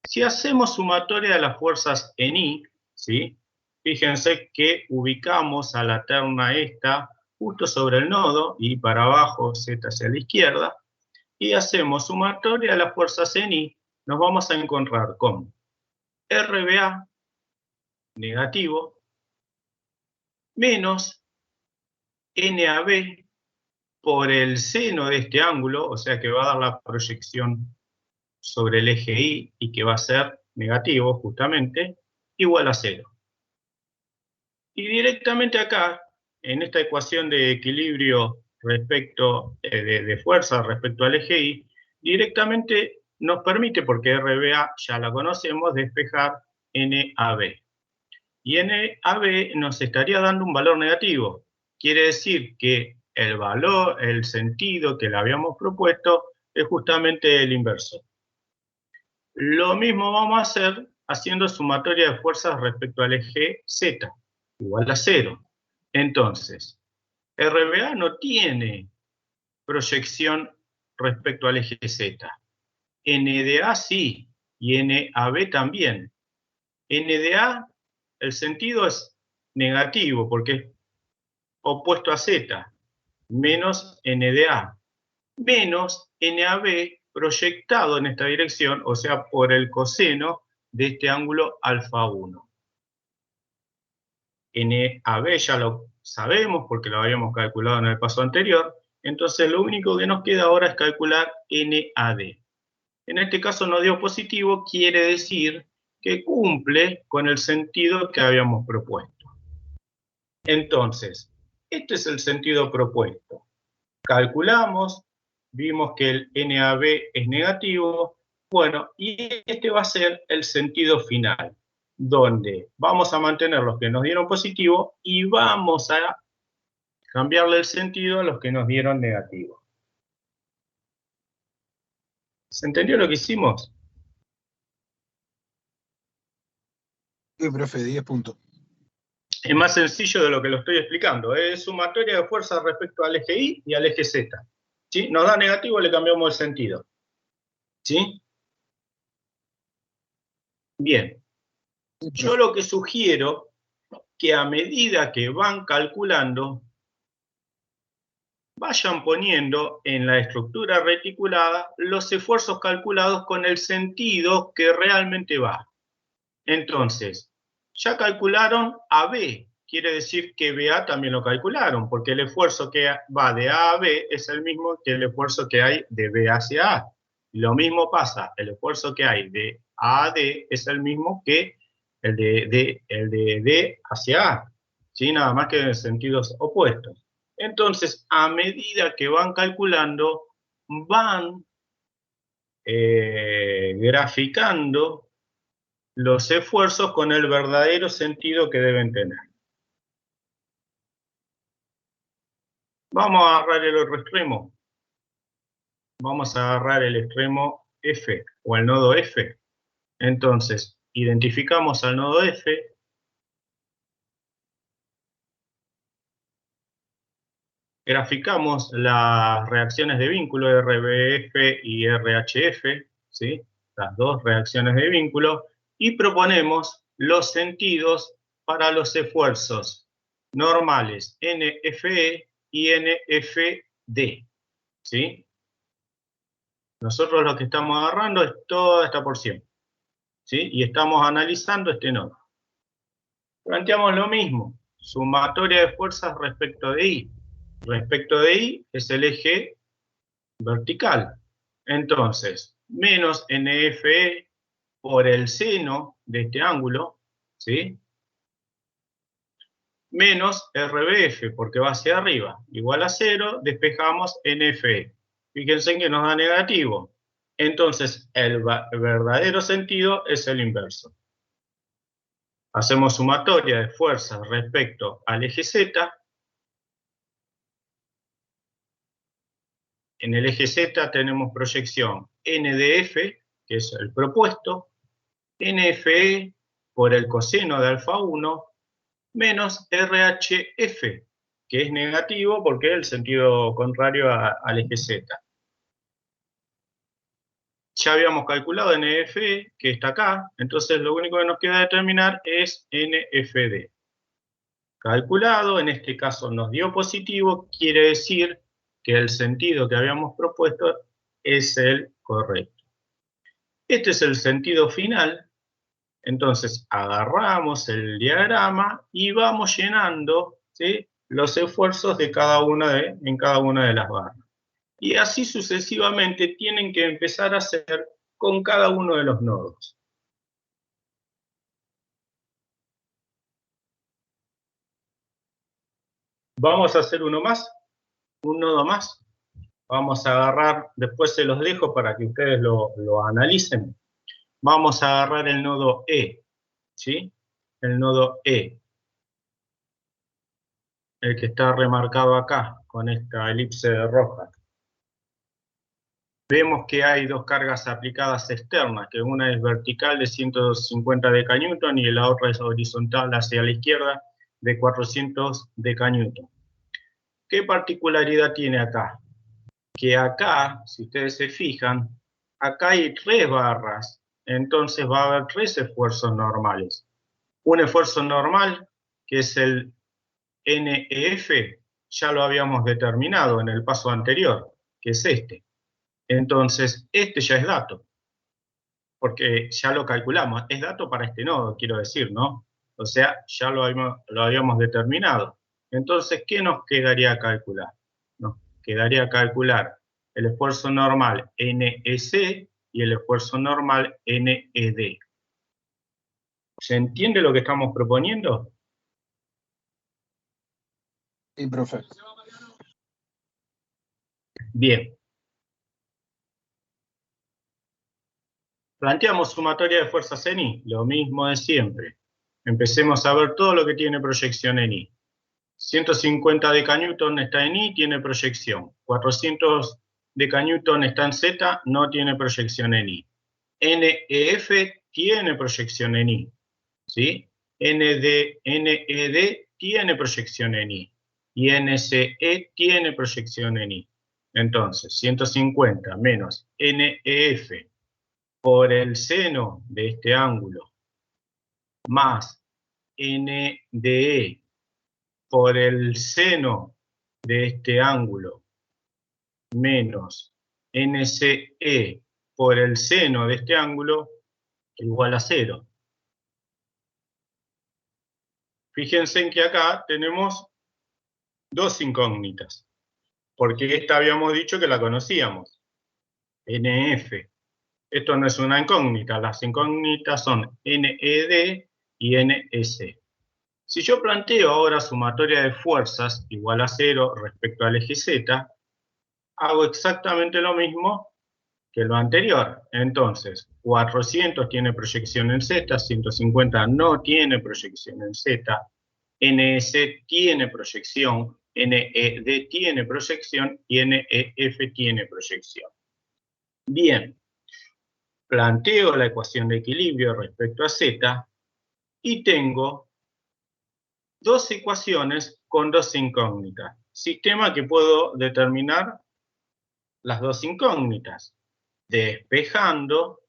si hacemos sumatoria de las fuerzas en Y, ¿sí? Fíjense que ubicamos a la terna esta justo sobre el nodo, y para abajo, Z hacia la izquierda, y hacemos sumatoria de las fuerzas en Y, nos vamos a encontrar con RBA negativo menos NAB por el seno de este ángulo, o sea que va a dar la proyección sobre el eje Y y que va a ser negativo justamente, igual a 0. Y directamente acá, en esta ecuación de equilibrio respecto de fuerza respecto al eje Y, directamente nos permite, porque RBA ya la conocemos, despejar NAB. Y NAB nos estaría dando un valor negativo. Quiere decir que el valor, el sentido que le habíamos propuesto es justamente el inverso. Lo mismo vamos a hacer haciendo sumatoria de fuerzas respecto al eje Z, igual a 0. Entonces, RBA no tiene proyección respecto al eje Z. NDA sí, y NAB también. NDA, el sentido es negativo porque es opuesto a Z, menos NDA, menos NAB proyectado en esta dirección, o sea, por el coseno de este ángulo alfa 1. NAB ya lo sabemos porque lo habíamos calculado en el paso anterior, entonces lo único que nos queda ahora es calcular NAD. En este caso nos dio positivo, quiere decir que cumple con el sentido que habíamos propuesto. Entonces, este es el sentido propuesto. Calculamos, vimos que el NAB es negativo, Bueno, y este va a ser el sentido final, donde vamos a mantener los que nos dieron positivo y vamos a cambiarle el sentido a los que nos dieron negativo. ¿Se entendió lo que hicimos? Sí, profe, 10 puntos. Es más sencillo de lo que lo estoy explicando. Es sumatoria de fuerzas respecto al eje Y y al eje Z. ¿Sí? Nos da negativo, le cambiamos el sentido. ¿Sí? Bien. Sí, Yo profe. lo que sugiero que a medida que van calculando, vayan poniendo en la estructura reticulada los esfuerzos calculados con el sentido que realmente va. Entonces, ya calcularon AB, quiere decir que BA también lo calcularon, porque el esfuerzo que va de A a B es el mismo que el esfuerzo que hay de B hacia A. Lo mismo pasa, el esfuerzo que hay de A a D es el mismo que el de D hacia A, ¿sí? Nada más que en sentidos opuestos. Entonces, a medida que van calculando, van graficando los esfuerzos con el verdadero sentido que deben tener. Vamos a agarrar el otro extremo. Vamos a agarrar el extremo F o el nodo F. Entonces, identificamos al nodo F. Graficamos las reacciones de vínculo RBF y RHF, ¿sí? Las dos reacciones de vínculo, y proponemos los sentidos para los esfuerzos normales NFE y NFD, ¿sí? Nosotros lo que estamos agarrando es toda esta porción, ¿sí? Y estamos analizando este nodo. Planteamos lo mismo, sumatoria de fuerzas respecto de I. Respecto de I es el eje vertical. Entonces, menos NFE por el seno de este ángulo, ¿sí? Menos RBF, porque va hacia arriba, igual a 0, despejamos NFE. Fíjense que nos da negativo. Entonces, el verdadero sentido es el inverso. Hacemos sumatoria de fuerzas respecto al eje Z. En el eje Z tenemos proyección N de F, que es el propuesto, NFE por el coseno de alfa 1, menos RHF, que es negativo porque es el sentido contrario al eje Z. Ya habíamos calculado NFE, que está acá, entonces lo único que nos queda determinar es NFD. Calculado, en este caso nos dio positivo, quiere decir que el sentido que habíamos propuesto es el correcto. Este es el sentido final. Entonces agarramos el diagrama y vamos llenando, ¿sí?, los esfuerzos de en cada una de las barras. Y así sucesivamente tienen que empezar a hacer con cada uno de los nodos. Vamos a hacer uno más, un nodo más. Vamos a agarrar, después se los dejo para que ustedes lo analicen. Vamos a agarrar el nodo E, ¿sí? El nodo E. El que está remarcado acá, con esta elipse roja. Vemos que hay dos cargas aplicadas externas, que una es vertical de 150 dkN y la otra es horizontal hacia la izquierda de 400 dkN. ¿Qué particularidad tiene acá? Que acá, si ustedes se fijan, acá hay 3 barras, entonces va a haber 3 esfuerzos normales. Un esfuerzo normal, que es el NEF, ya lo habíamos determinado en el paso anterior, que es este. Entonces, este ya es dato, porque ya lo calculamos. Es dato para este nodo, quiero decir, ¿no? O sea, ya lo habíamos determinado. Entonces, ¿qué nos quedaría calcular? Nos quedaría calcular el esfuerzo normal NEC y el esfuerzo normal NED. ¿Se entiende lo que estamos proponiendo? Sí, profe. Bien. Planteamos sumatoria de fuerzas en I, lo mismo de siempre. Empecemos a ver todo lo que tiene proyección en I. 150 decanewton está en I, tiene proyección. 400 decanewton está en Z, no tiene proyección en I. NEF tiene proyección en I, ¿sí? NED tiene proyección en I. Y NCE tiene proyección en I. Entonces, 150 menos NEF por el seno de este ángulo más NDE por el seno de este ángulo menos NCE por el seno de este ángulo igual a 0. Fíjense en que acá tenemos dos incógnitas, porque esta habíamos dicho que la conocíamos, NF. Esto no es una incógnita, las incógnitas son NED y NS. Si yo planteo ahora sumatoria de fuerzas igual a 0 respecto al eje Z, hago exactamente lo mismo que lo anterior. Entonces, 400 tiene proyección en Z, 150 no tiene proyección en Z, NS tiene proyección, NED tiene proyección y NEF tiene proyección. Bien, planteo la ecuación de equilibrio respecto a Z y tengo dos ecuaciones con dos incógnitas. Sistema que puedo determinar las dos incógnitas. Despejando,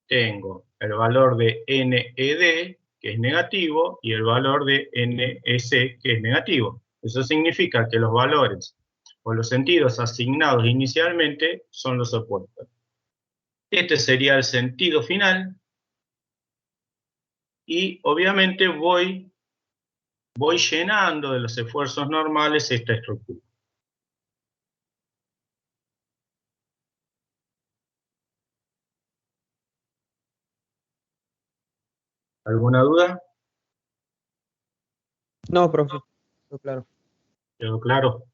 tengo el valor de NED, que es negativo, y el valor de NS, que es negativo. Eso significa que los valores o los sentidos asignados inicialmente son los opuestos. Este sería el sentido final, y obviamente voy llenando de los esfuerzos normales esta estructura. ¿Alguna duda? No, profe, no, claro. ¿Quedó claro?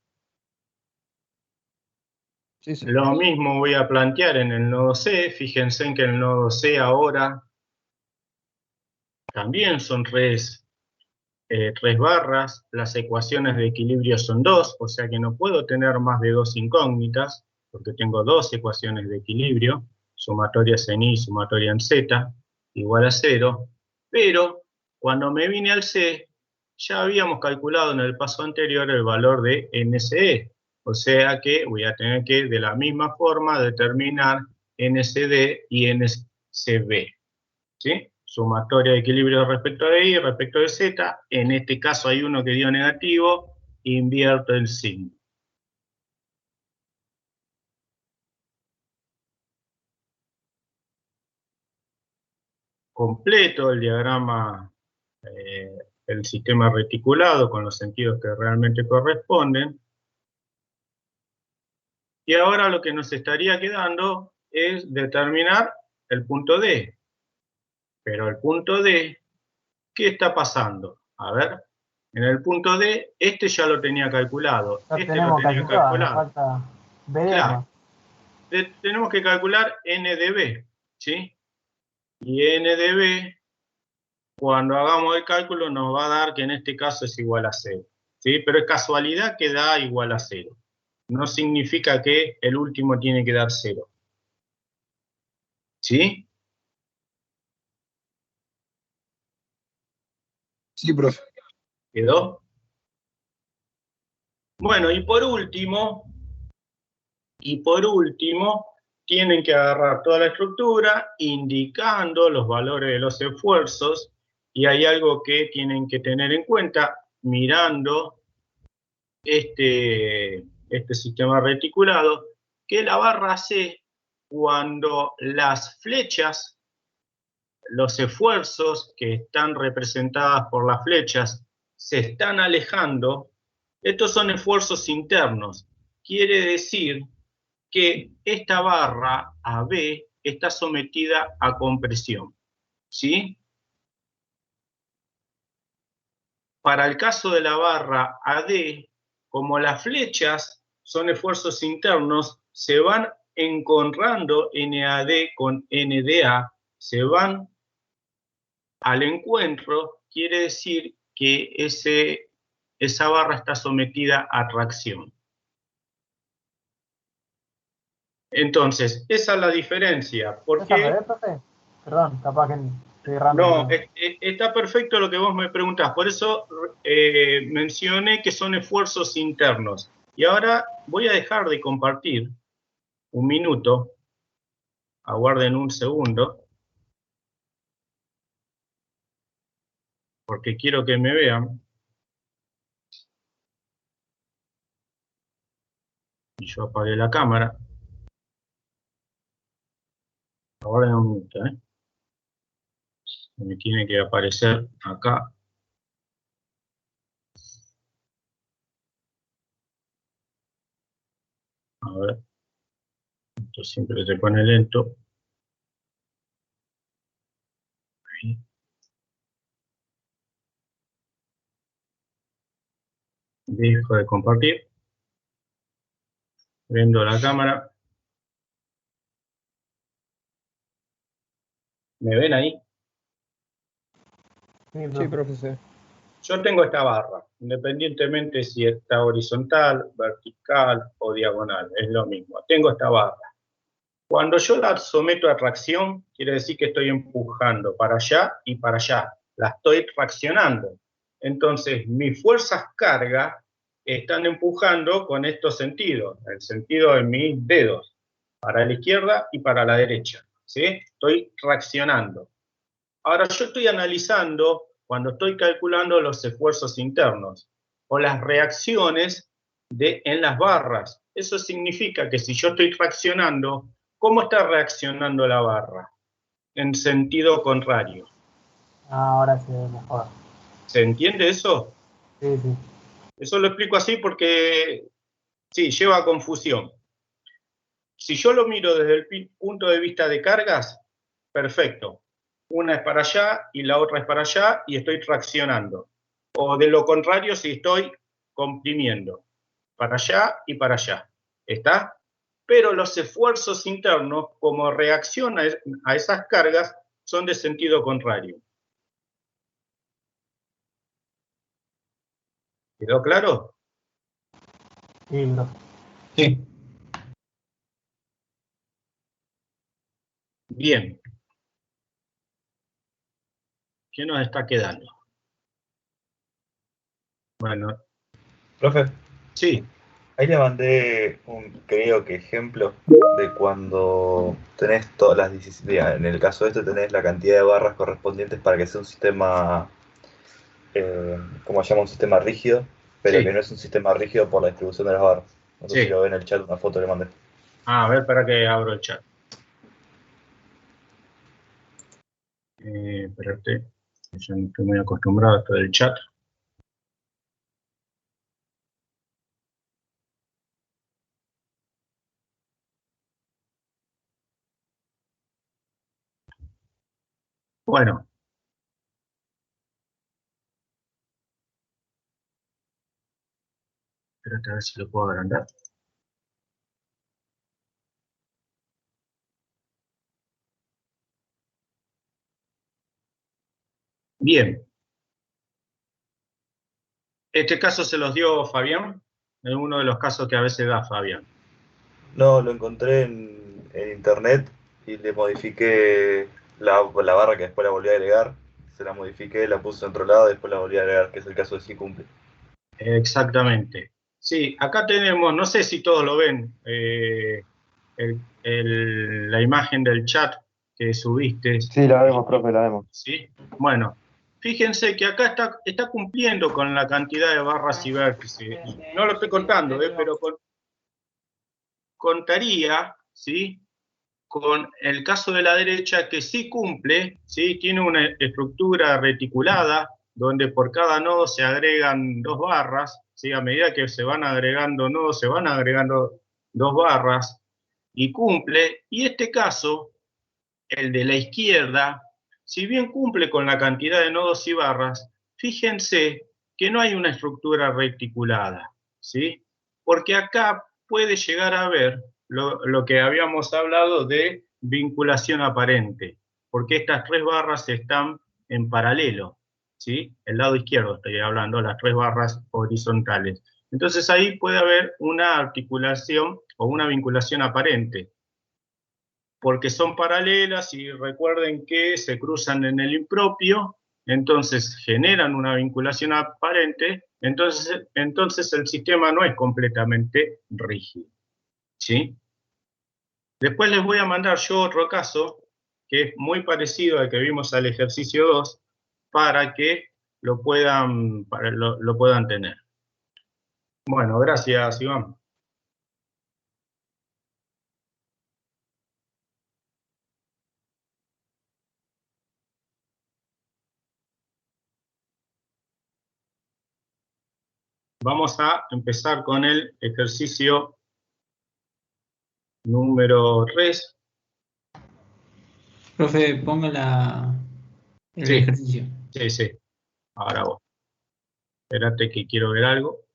Sí, sí. Lo mismo voy a plantear en el nodo C. Fíjense en que el nodo C ahora también son tres barras. Las ecuaciones de equilibrio son 2, o sea que no puedo tener más de dos incógnitas, porque tengo dos ecuaciones de equilibrio, sumatorias en I, sumatoria en Z, igual a 0. Pero cuando me vine al C, ya habíamos calculado en el paso anterior el valor de NCE. O sea que voy a tener que, de la misma forma, determinar NCD y NCB. ¿Sí? Sumatoria de equilibrio respecto de I, respecto de Z. En este caso hay uno que dio negativo, invierto el signo. Completo el diagrama, el sistema reticulado con los sentidos que realmente corresponden. Y ahora lo que nos estaría quedando es determinar el punto D. Pero el punto D, ¿qué está pasando? A ver, en el punto D, este ya lo tenía calculado. Ya Este tenemos lo tenía casi todas, nos calculado. falta BD. Claro. Tenemos que calcular NDB, ¿sí? Y NDB, cuando hagamos el cálculo, nos va a dar que en este caso es igual a 0. ¿Sí? Pero es casualidad que da igual a 0. No significa que el último tiene que dar 0. ¿Sí? Sí, profe. ¿Quedó? Bueno, y por último, tienen que agarrar toda la estructura indicando los valores de los esfuerzos, y hay algo que tienen que tener en cuenta mirando este sistema reticulado, que la barra C, cuando las flechas, los esfuerzos que están representadas por las flechas, se están alejando, estos son esfuerzos internos. Quiere decir que esta barra AB está sometida a compresión, ¿sí? Para el caso de la barra AD, como las flechas son esfuerzos internos, se van encontrando NAD con NDA, se van al encuentro, quiere decir que esa barra está sometida a tracción. Entonces, esa es la diferencia. ¿No es al Porque revés, profe? Perdón, capaz que estoy errando. no, pero- está perfecto lo que vos me preguntás. Por eso mencioné que son esfuerzos internos. Y ahora voy a dejar de compartir un minuto. Aguarden un segundo. Porque quiero que me vean. Y yo apagué la cámara. Aguarden un minuto, ¿eh? Me tiene que aparecer acá. A ver. Esto siempre se pone lento. Ahí. Dejo de compartir. Prendo la cámara. ¿Me ven ahí? Sí, Sí, profe. profesor. Yo tengo esta barra, independientemente si está horizontal, vertical o diagonal, es lo mismo. Tengo esta barra. Cuando yo la someto a tracción, quiere decir que estoy empujando para allá y para allá. La estoy traccionando. Entonces, mis fuerzas carga están empujando con estos sentidos, el sentido de mis dedos, para la izquierda y para la derecha. ¿Sí? Estoy traccionando. Ahora yo estoy analizando, cuando estoy calculando los esfuerzos internos o las reacciones en las barras. Eso significa que si yo estoy traccionando, ¿cómo está reaccionando la barra? En sentido contrario. Ahora se ve mejor. ¿Se entiende eso? Sí, sí. Eso lo explico así porque, sí, lleva a confusión. Si yo lo miro desde el punto de vista de cargas, perfecto. Una es para allá y la otra es para allá y estoy traccionando. O de lo contrario, si estoy comprimiendo. Para allá y para allá. ¿Está? Pero los esfuerzos internos, como reacción a esas cargas, son de sentido contrario. ¿Quedó claro? Sí, profe. Sí. Bien. ¿Qué nos está quedando? Bueno, Profe, sí. ahí le mandé un creo que ejemplo de cuando tenés todas las 16, en el caso de este tenés la cantidad de barras correspondientes para que sea un sistema, como se llama, un sistema rígido, pero que Sí, no es un sistema rígido por la distribución de las barras. No sé si sí. lo ve en el chat, una foto le mandé. A ver, para que abro el chat. Espérate, yo no estoy muy acostumbrado a esto del chat. Bueno, espérate a ver si lo puedo agrandar. Bien, este caso se los dio Fabián, es uno de los casos que a veces da Fabián. No, lo encontré en internet y le modifiqué la barra que después la volví a agregar. Se la modifiqué, la puse en otro lado y después la volví a agregar, que es el caso de si cumple. Exactamente. Sí, acá tenemos, no sé si todos lo ven, la imagen del chat que subiste. Sí, la vemos, profe, la vemos. ¿Sí? Bueno, fíjense que acá está cumpliendo con la cantidad de barras y vértices. No lo estoy contando, pero contaría, ¿sí? Con el caso de la derecha que sí cumple, ¿sí? Tiene una estructura reticulada donde por cada nodo se agregan 2 barras, ¿sí? A medida que se van agregando nodos, se van agregando 2 barras y cumple. Y este caso, el de la izquierda, si bien cumple con la cantidad de nodos y barras, fíjense que no hay una estructura reticulada, ¿sí? Porque acá puede llegar a ver lo que habíamos hablado de vinculación aparente. porque estas 3 barras están en paralelo, ¿sí? El lado izquierdo estoy hablando, las 3 barras horizontales. Entonces ahí puede haber una articulación o una vinculación aparente, porque son paralelas y recuerden que se cruzan en el impropio, entonces generan una vinculación aparente, entonces el sistema no es completamente rígido, ¿sí? Después les voy a mandar yo otro caso que es muy parecido al que vimos al ejercicio 2 para que lo puedan tener. Bueno, gracias, Iván. Vamos a empezar con el ejercicio número 3. Profe, ponga el Sí. ejercicio. Sí. Ahora vos. Espérate que quiero ver algo.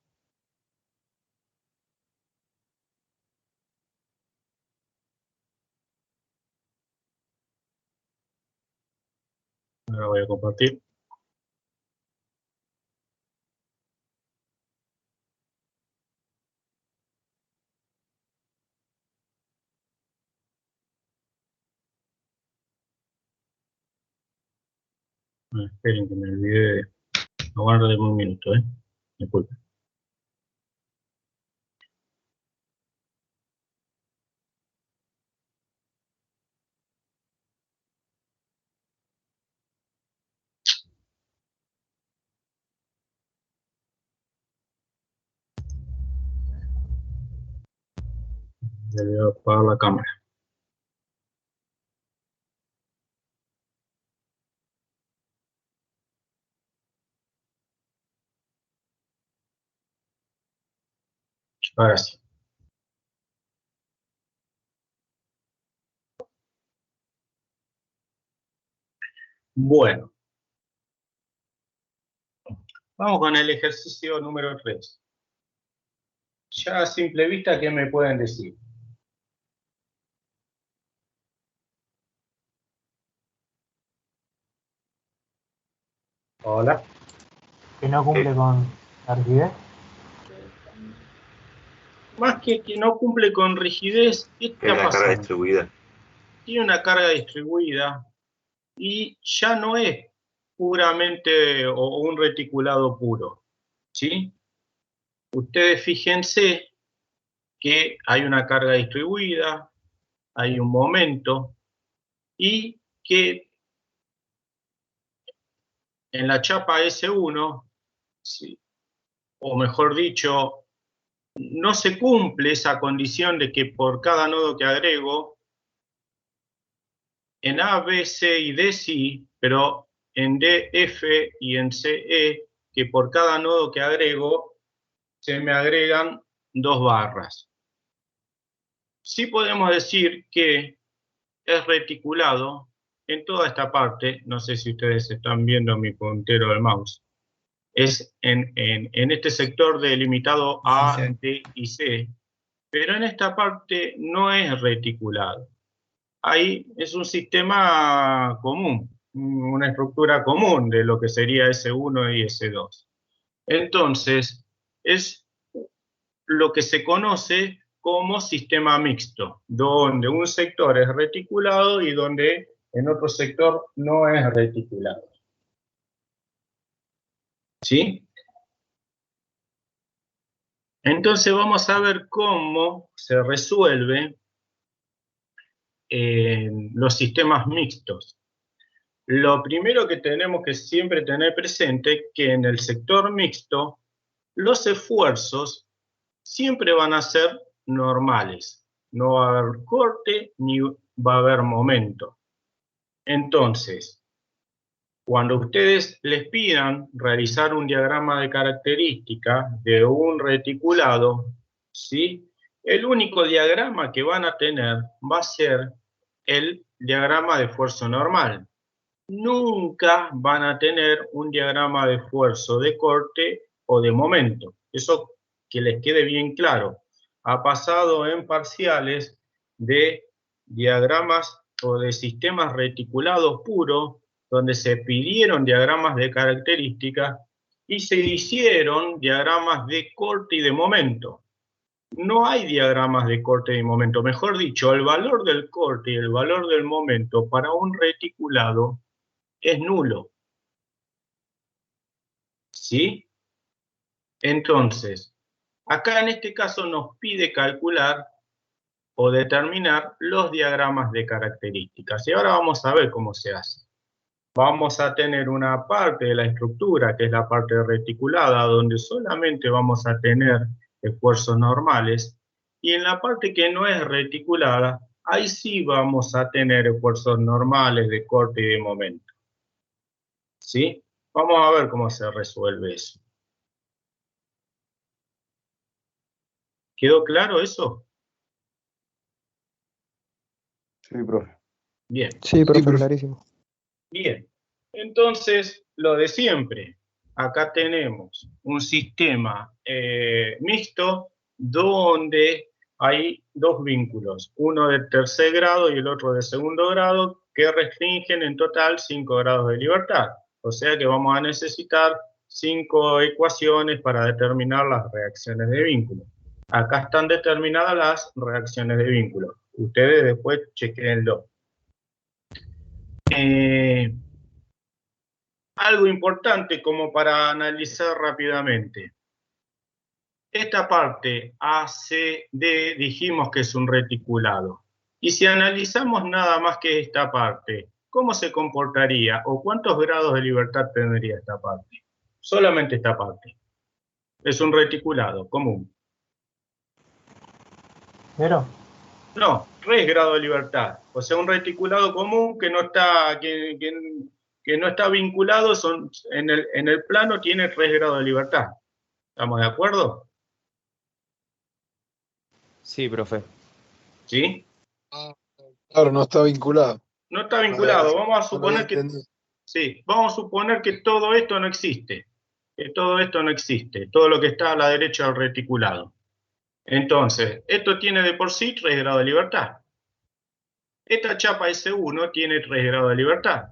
Ahora voy a compartir. Esperen que me olvidé de... Aguarden un minuto, disculpen. Voy a apagar la cámara. Ahora sí. Bueno. Vamos con el ejercicio número 3. Ya a simple vista, ¿qué me pueden decir? Hola. Que no cumple con la rigidez. Más que no cumple con rigidez, ¿qué está Es la carga pasando? distribuida. Tiene una carga distribuida y ya no es puramente o un reticulado puro, ¿sí? Ustedes fíjense que hay una carga distribuida, hay un momento y que en la chapa S1, ¿sí? O mejor dicho, no se cumple esa condición de que por cada nodo que agrego, en A, B, C y D sí, pero en D, F y en C, E, que por cada nodo que agrego, se me agregan 2 barras. Sí podemos decir que es reticulado en toda esta parte, no sé si ustedes están viendo mi puntero del mouse, es en este sector delimitado A, Sí. D y C, pero en esta parte no es reticulado. Ahí es un sistema común, una estructura común de lo que sería S1 y S2. Entonces, es lo que se conoce como sistema mixto, donde un sector es reticulado y donde en otro sector no es reticulado. ¿Sí? Entonces vamos a ver cómo se resuelve los sistemas mixtos. Lo primero que tenemos que siempre tener presente es que en el sector mixto los esfuerzos siempre van a ser normales. No va a haber corte ni va a haber momento. Entonces, cuando ustedes les pidan realizar un diagrama de característica de un reticulado, ¿sí? El único diagrama que van a tener va a ser el diagrama de esfuerzo normal. Nunca van a tener un diagrama de esfuerzo de corte o de momento. Eso que les quede bien claro. Ha pasado en parciales de diagramas o de sistemas reticulados puros, donde se pidieron diagramas de características y se hicieron diagramas de corte y de momento. No hay diagramas de corte y de momento. Mejor dicho, el valor del corte y el valor del momento para un reticulado es nulo. ¿Sí? Entonces, acá en este caso nos pide calcular o determinar los diagramas de características. Y ahora vamos a ver cómo se hace. Vamos a tener una parte de la estructura, que es la parte reticulada, donde solamente vamos a tener esfuerzos normales, y en la parte que no es reticulada, ahí sí vamos a tener esfuerzos normales de corte y de momento. ¿Sí? Vamos a ver cómo se resuelve eso. ¿Quedó claro eso? Sí, profe. Bien. Sí, profe, profe. clarísimo. Bien, entonces lo de siempre. Acá tenemos un sistema mixto donde hay dos vínculos, uno de tercer grado y el otro de segundo grado, que restringen en total 5 grados de libertad. O sea que vamos a necesitar 5 ecuaciones para determinar las reacciones de vínculo. Acá están determinadas las reacciones de vínculo. Ustedes después chequenlo. Algo importante como para analizar rápidamente. Esta parte ACD dijimos que es un reticulado. Y si analizamos nada más que esta parte, ¿cómo se comportaría o cuántos grados de libertad tendría esta parte? Solamente esta parte. Es un reticulado común. ¿Cero? No, 3 grados de libertad. O sea, un reticulado común que no está, que no está vinculado, en el plano tiene 3 grados de libertad. ¿Estamos de acuerdo? Sí, profe. ¿Sí? Claro, no está vinculado. No está vinculado. Vamos a suponer que, Entendí. sí, vamos a suponer que todo esto no existe. Que todo esto no existe. Todo lo que está a la derecha del reticulado. Entonces, esto tiene de por sí 3 grados de libertad. Esta chapa S1 tiene 3 grados de libertad.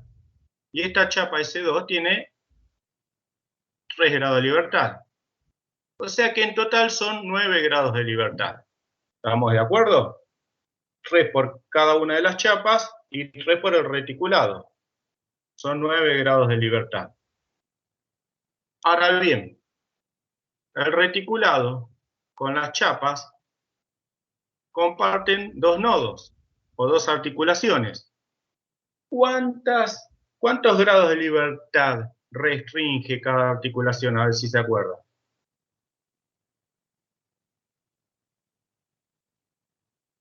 Y esta chapa S2 tiene 3 grados de libertad. O sea que en total son 9 grados de libertad. ¿Estamos de acuerdo? 3 por cada una de las chapas y 3 por el reticulado. Son 9 grados de libertad. Ahora bien, el reticulado con las chapas comparten dos nodos o dos articulaciones. ¿Cuántos grados de libertad restringe cada articulación? A ver si se acuerdan.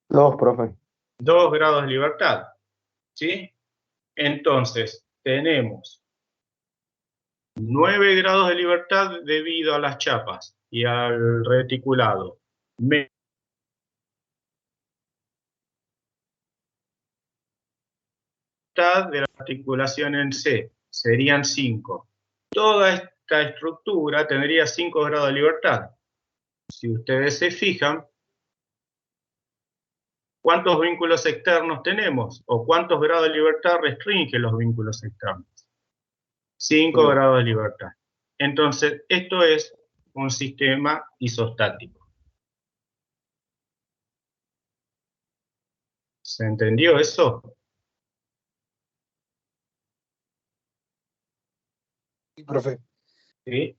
2, profe. 2 grados de libertad. ¿Sí? Entonces, tenemos 9 grados de libertad debido a las chapas y al reticulado. De la articulación en C, serían 5. Toda esta estructura tendría 5 grados de libertad. Si ustedes se fijan, ¿cuántos vínculos externos tenemos? ¿O cuántos grados de libertad restringen los vínculos externos? 5 grados de libertad. Entonces, esto es un sistema isostático. ¿Se entendió eso? Sí, profe. ¿Sí?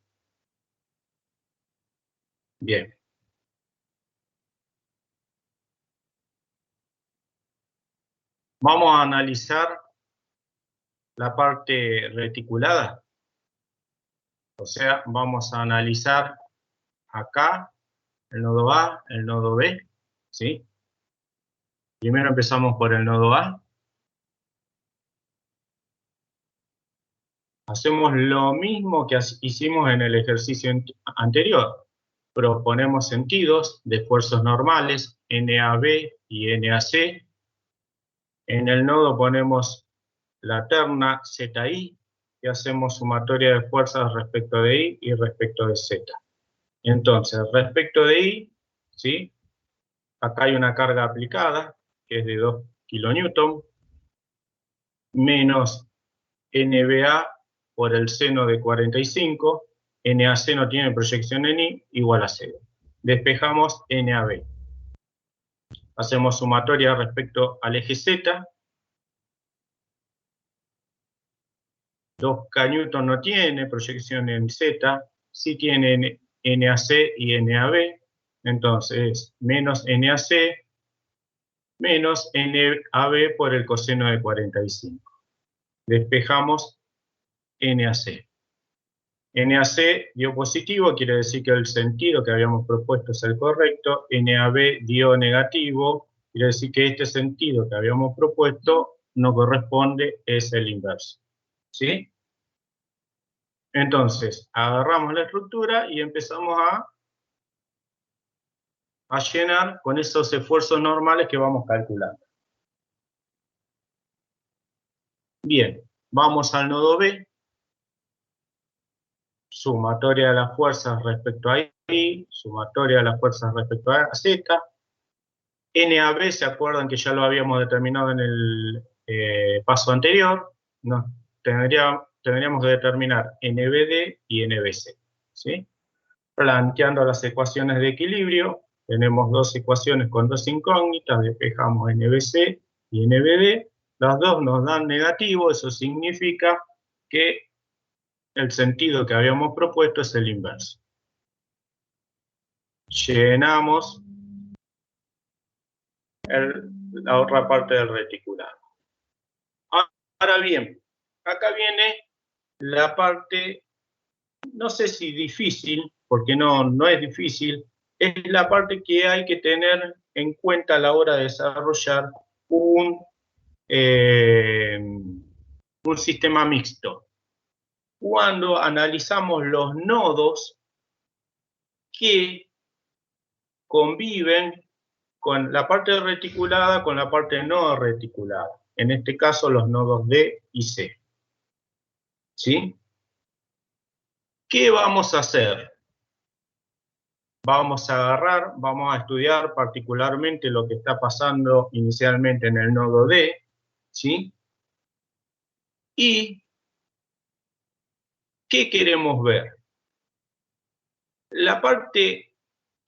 Bien. Vamos a analizar la parte reticulada. O sea, vamos a analizar acá el nodo A, el nodo B, ¿sí? Primero empezamos por el nodo A. Hacemos lo mismo que hicimos en el ejercicio anterior. Proponemos sentidos de esfuerzos normales, NAB y NAC. En el nodo ponemos la terna ZI y hacemos sumatoria de fuerzas respecto de I y respecto de Z. Entonces, respecto de I, ¿sí? Acá hay una carga aplicada, que es de 2 kN. menos NBA por el seno de 45, NAC no tiene proyección en I, igual a 0. Despejamos NAB. Hacemos sumatoria respecto al eje Z. 2K Newton no tiene proyección en Z, sí tiene NAC y NAB, entonces menos NAC menos NAB por el coseno de 45. Despejamos NAC. NAC dio positivo, quiere decir que el sentido que habíamos propuesto es el correcto. NAB dio negativo, quiere decir que este sentido que habíamos propuesto no corresponde, es el inverso. ¿Sí? Entonces, agarramos la estructura y empezamos a llenar con esos esfuerzos normales que vamos calculando. Bien, vamos al nodo B. Sumatoria de las fuerzas respecto a I, sumatoria de las fuerzas respecto a Z. NAB, ¿se acuerdan que ya lo habíamos determinado en el paso anterior? Nos tendríamos que determinar NBD y NBC. ¿Sí? Planteando las ecuaciones de equilibrio, tenemos dos ecuaciones con dos incógnitas, despejamos NBC y NBD, las dos nos dan negativo, eso significa que el sentido que habíamos propuesto es el inverso. Llenamos la otra parte del reticulado. Ahora bien, acá viene la parte, no sé si difícil, porque no es difícil, es la parte que hay que tener en cuenta a la hora de desarrollar un sistema mixto. Cuando analizamos los nodos que conviven con la parte reticulada con la parte no reticulada. En este caso, los nodos D y C. ¿Sí? ¿Qué vamos a hacer? Vamos a estudiar particularmente lo que está pasando inicialmente en el nodo D, ¿sí? Y ¿qué queremos ver? La parte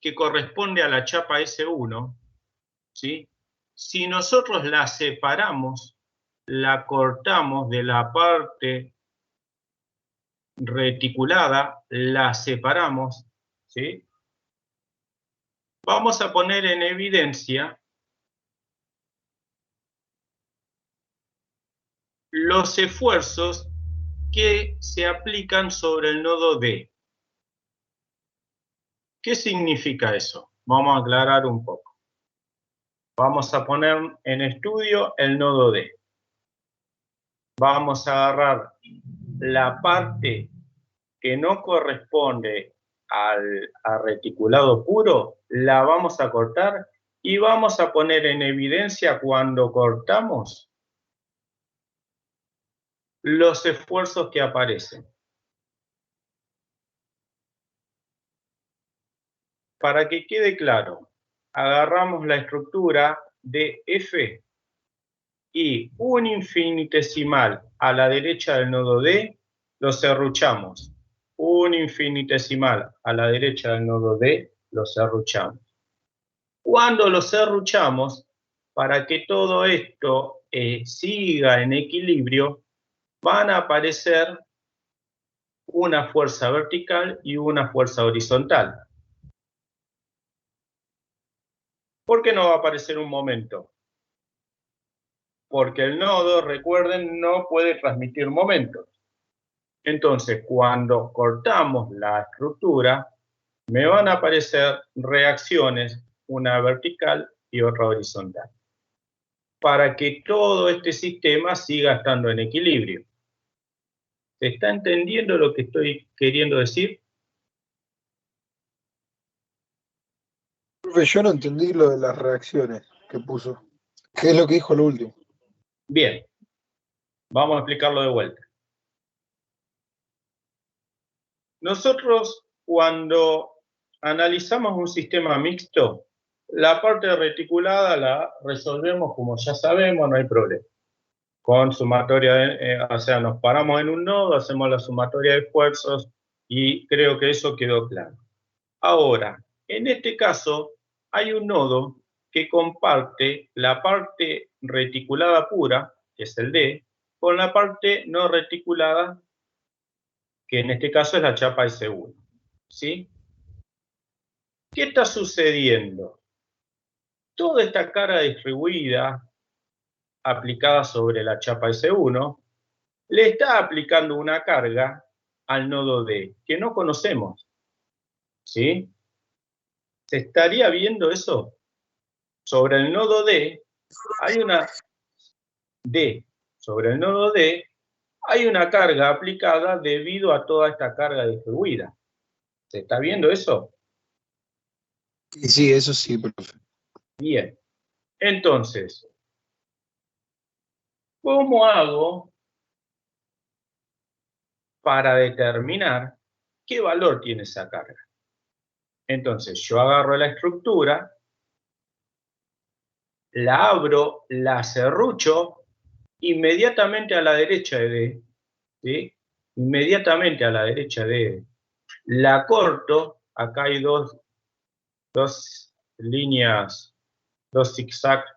que corresponde a la chapa S1, ¿sí? Si nosotros la separamos, la cortamos de la parte reticulada, la separamos, ¿sí? Vamos a poner en evidencia los esfuerzos que se aplican sobre el nodo D. ¿Qué significa eso? Vamos a aclarar un poco. Vamos a poner en estudio el nodo D. Vamos a agarrar la parte que no corresponde al reticulado puro, la vamos a cortar y vamos a poner en evidencia cuando cortamos los esfuerzos que aparecen. Para que quede claro, agarramos la estructura de F y un infinitesimal a la derecha del nodo D lo serruchamos. Un infinitesimal a la derecha del nodo D lo serruchamos. Cuando lo serruchamos, para que todo esto siga en equilibrio, van a aparecer una fuerza vertical y una fuerza horizontal. ¿Por qué no va a aparecer un momento? Porque el nodo, recuerden, no puede transmitir momentos. Entonces, cuando cortamos la estructura, me van a aparecer reacciones, una vertical y otra horizontal, para que todo este sistema siga estando en equilibrio. ¿Se está entendiendo lo que estoy queriendo decir? Profe, yo no entendí lo de las reacciones que puso. ¿Qué es lo que dijo lo último? Bien, vamos a explicarlo de vuelta. Nosotros, cuando analizamos un sistema mixto, la parte reticulada la resolvemos como ya sabemos, no hay problema. con sumatoria, o sea, nos paramos en un nodo, hacemos la sumatoria de esfuerzos y creo que eso quedó claro. Ahora, en este caso, hay un nodo que comparte la parte reticulada pura, que es el D, con la parte no reticulada, que en este caso es la chapa S1. ¿Sí? ¿Qué está sucediendo? Toda esta carga distribuida aplicada sobre la chapa S1 le está aplicando una carga al nodo D que no conocemos. ¿Sí? ¿Se estaría viendo eso? Sobre el nodo D hay una sobre el nodo D hay una carga aplicada debido a toda esta carga distribuida. ¿Se está viendo eso? Sí, eso sí, profe. Bien. Entonces, ¿cómo hago para determinar qué valor tiene esa carga? Entonces, yo agarro la estructura, la abro, la serrucho inmediatamente a la derecha de D, ¿sí? Inmediatamente a la derecha de D. La corto, acá hay dos líneas, dos zigzags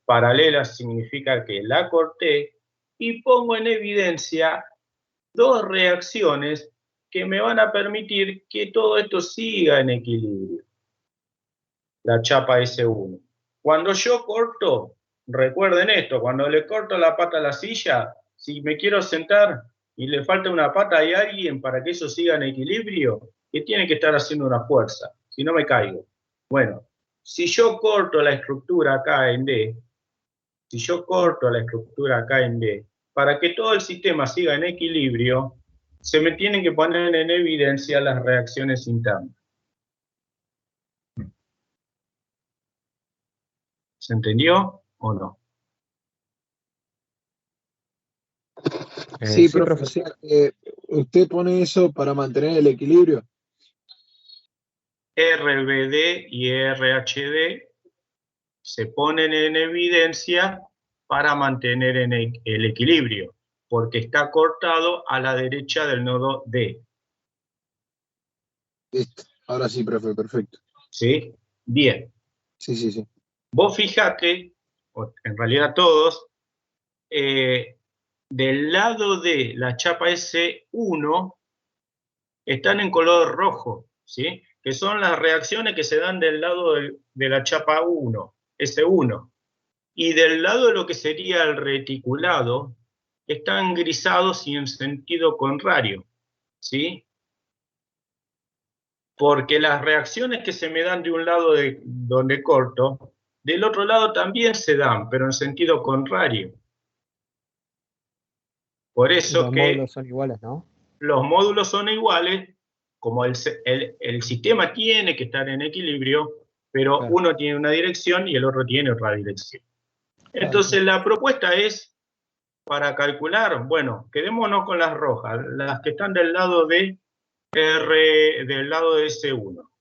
paralelas, significa que la corté, y pongo en evidencia dos reacciones que me van a permitir que todo esto siga en equilibrio. La chapa S1. Cuando yo corto, recuerden esto, cuando le corto la pata a la silla, si me quiero sentar y le falta una pata, hay alguien para que eso siga en equilibrio que tiene que estar haciendo una fuerza, si no me caigo. Bueno, si yo corto la estructura acá en D, para que todo el sistema siga en equilibrio, se me tienen que poner en evidencia las reacciones internas. ¿Se entendió o no? Sí, profe, o sea, usted pone eso para mantener el equilibrio. RBD y RHD se ponen en evidencia para mantener el equilibrio, porque está cortado a la derecha del nodo D. Listo. Ahora sí, profe, perfecto. ¿Sí? Bien. Sí. Vos fijate, o en realidad todos, del lado de la chapa S1 están en color rojo, ¿sí? Que son las reacciones que se dan del lado de la chapa 1, S1. Y del lado de lo que sería el reticulado, están grisados y en sentido contrario, ¿sí? Porque las reacciones que se me dan de un lado donde corto, del otro lado también se dan, pero en sentido contrario. Por eso Los que módulos son iguales, ¿no? los módulos son iguales, como el sistema tiene que estar en equilibrio, pero Claro. uno tiene una dirección y el otro tiene otra dirección. Entonces la propuesta es, para calcular, bueno, quedémonos con las rojas, las que están del lado de del lado de S1.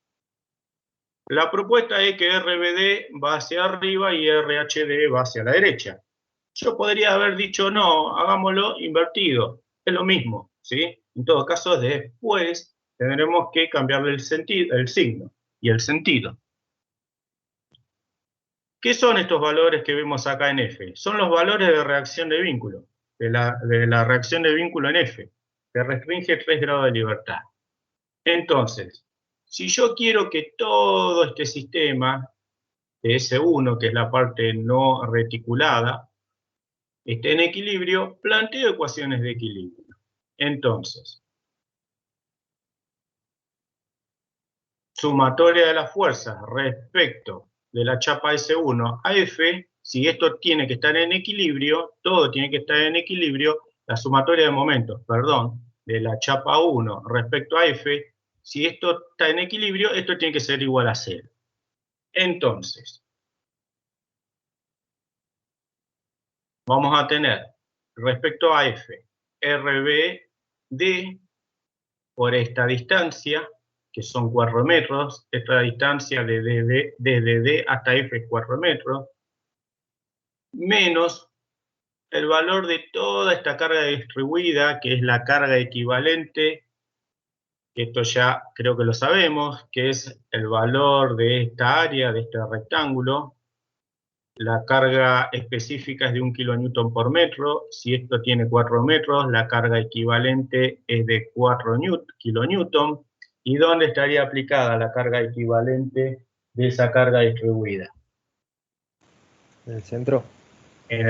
La propuesta es que RBD va hacia arriba y RHD va hacia la derecha. Yo podría haber dicho, no, hagámoslo invertido, es lo mismo, ¿sí? En todo caso, después tendremos que cambiarle el signo y el sentido. ¿Qué son estos valores que vemos acá en F? Son los valores de reacción de vínculo, de la reacción de vínculo en F, que restringe 3 grados de libertad. Entonces, si yo quiero que todo este sistema de S1, que es la parte no reticulada, esté en equilibrio, planteo ecuaciones de equilibrio. Entonces, sumatoria de las fuerzas respecto de la chapa S1 a F, si esto tiene que estar en equilibrio, todo tiene que estar en equilibrio, la sumatoria de momentos, perdón, de la chapa 1 respecto a F, si esto está en equilibrio, esto tiene que ser igual a 0. Entonces, vamos a tener respecto a F, RBD por esta distancia, que son 4 metros, esta distancia desde D hasta F es 4 metros, menos el valor de toda esta carga distribuida, que es la carga equivalente, que esto ya creo que lo sabemos, que es el valor de esta área, de este rectángulo. La carga específica es de 1 kilonewton por metro. Si esto tiene 4 metros, la carga equivalente es de 4 kilonewton. ¿Y dónde estaría aplicada la carga equivalente de esa carga distribuida? ¿En el centro? En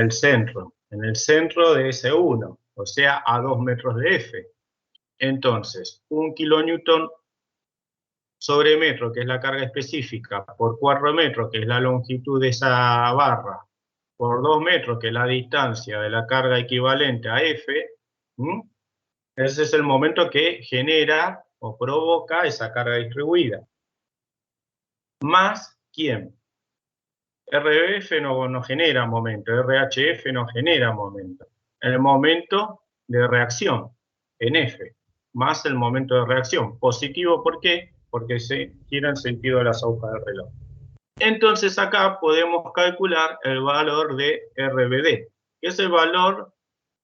el centro de ese 1, o sea, a 2 metros de F. Entonces, 1 kilonewton sobre metro, que es la carga específica, por 4 metros, que es la longitud de esa barra, por 2 metros, que es la distancia de la carga equivalente a F, ese es el momento que genera o provoca esa carga distribuida. Más, ¿quién? RBF no genera momento, RHF no genera momento. El momento de reacción, en F, más el momento de reacción. Positivo, ¿por qué? Porque se gira en sentido de las agujas del reloj. Entonces acá podemos calcular el valor de RBD, que es el valor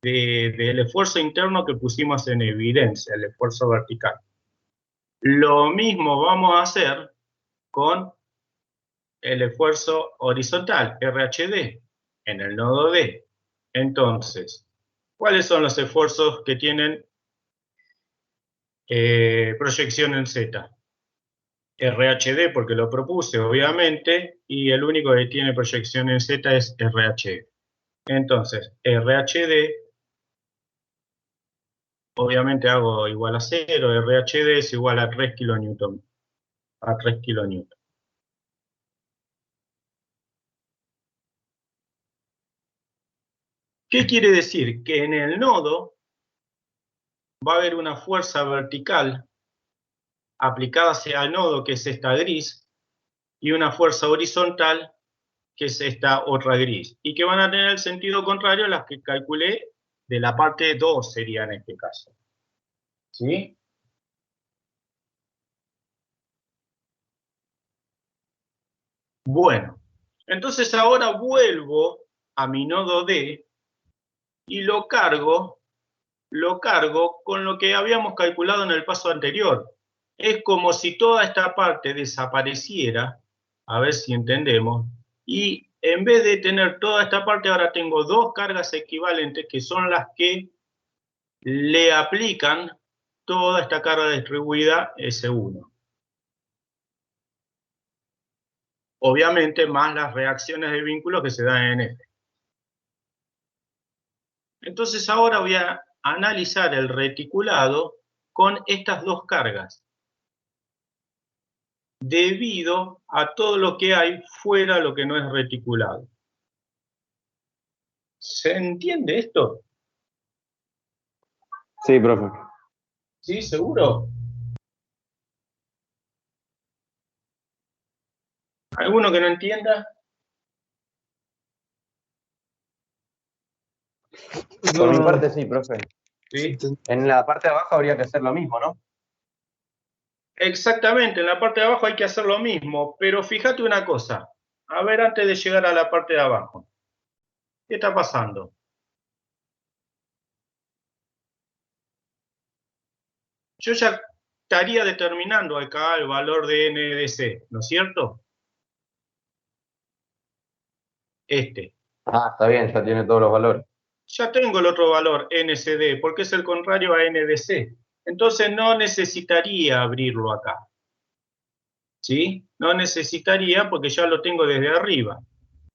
del esfuerzo interno que pusimos en evidencia, el esfuerzo vertical. Lo mismo vamos a hacer con el esfuerzo horizontal, RHD, en el nodo D. Entonces, ¿cuáles son los esfuerzos que tienen proyección en Z? RHD, porque lo propuse, obviamente, y el único que tiene proyección en Z es RHD. Entonces, RHD, obviamente hago igual a 0, RHD es igual a 3 kilonewton. A 3 kilonewton. ¿Qué quiere decir? Que en el nodo va a haber una fuerza vertical aplicada hacia el nodo, que es esta gris, y una fuerza horizontal, que es esta otra gris, y que van a tener el sentido contrario a las que calculé de la parte 2, sería en este caso. ¿Sí? Bueno, entonces ahora vuelvo a mi nodo D y lo cargo con lo que habíamos calculado en el paso anterior. Es como si toda esta parte desapareciera, a ver si entendemos, y en vez de tener toda esta parte, ahora tengo dos cargas equivalentes que son las que le aplican toda esta carga distribuida S1. Obviamente más las reacciones de vínculo que se dan en F. Entonces ahora voy a analizar el reticulado con estas dos cargas, debido a todo lo que hay fuera de lo que no es reticulado. ¿Se entiende esto? Sí, profe. ¿Sí? ¿Seguro? ¿Alguno que no entienda? Por mi parte sí, profe. ¿Sí? En la parte de abajo habría que hacer lo mismo, ¿no? Exactamente, en la parte de abajo hay que hacer lo mismo, pero fíjate una cosa. A ver, antes de llegar a la parte de abajo. ¿Qué está pasando? Yo ya estaría determinando acá el valor de NDC, ¿no es cierto? Este. Ah, está bien, ya tiene todos los valores. Ya tengo el otro valor, NCD, porque es el contrario a NDC. Entonces no necesitaría abrirlo acá. ¿Sí? No necesitaría porque ya lo tengo desde arriba.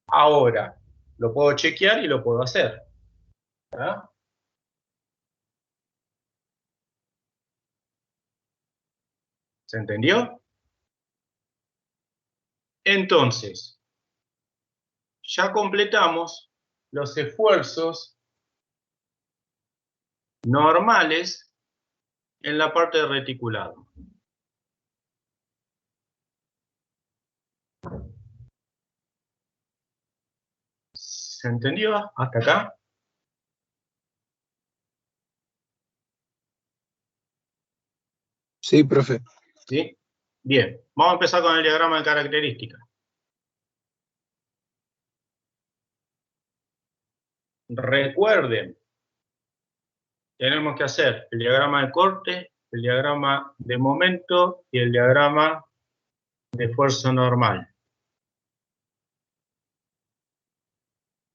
Ahora, lo puedo chequear y lo puedo hacer. ¿Ah? ¿Se entendió? Entonces, ya completamos los esfuerzos normales en la parte de reticulado. ¿Se entendió hasta acá? Sí, profe. ¿Sí? Bien, vamos a empezar con el diagrama de características. Recuerden, tenemos que hacer el diagrama de corte, el diagrama de momento y el diagrama de esfuerzo normal.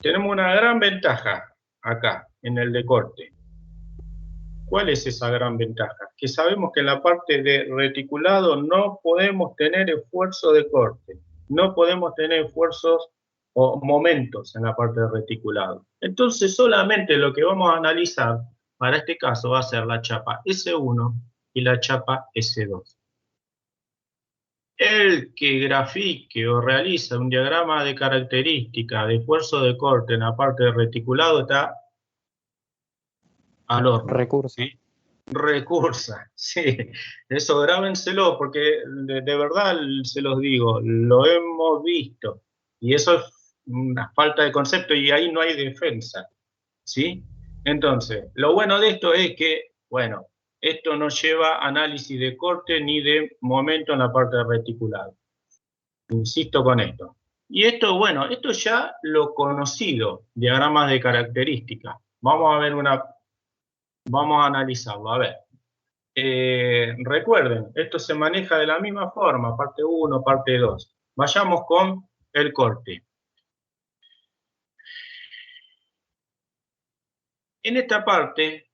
Tenemos una gran ventaja acá, en el de corte. ¿Cuál es esa gran ventaja? Que sabemos que en la parte de reticulado no podemos tener esfuerzo de corte, no podemos tener esfuerzos o momentos en la parte de reticulado. Entonces solamente lo que vamos a analizar para este caso va a ser la chapa S1 y la chapa S2. El que grafique o realiza un diagrama de característica de esfuerzo de corte en la parte de reticulado está al horno. Recurso. ¿Sí? Recursa, sí, eso grábenselo porque de verdad se los digo, lo hemos visto y eso es una falta de concepto y ahí no hay defensa, ¿sí? Entonces, lo bueno de esto es que, bueno, esto no lleva análisis de corte ni de momento en la parte de reticulado, insisto con esto. Y esto, bueno, esto ya lo conocido, diagramas de características, vamos a analizarlo, a ver. Recuerden, esto se maneja de la misma forma, parte 1, parte 2. Vayamos con el corte. En esta parte,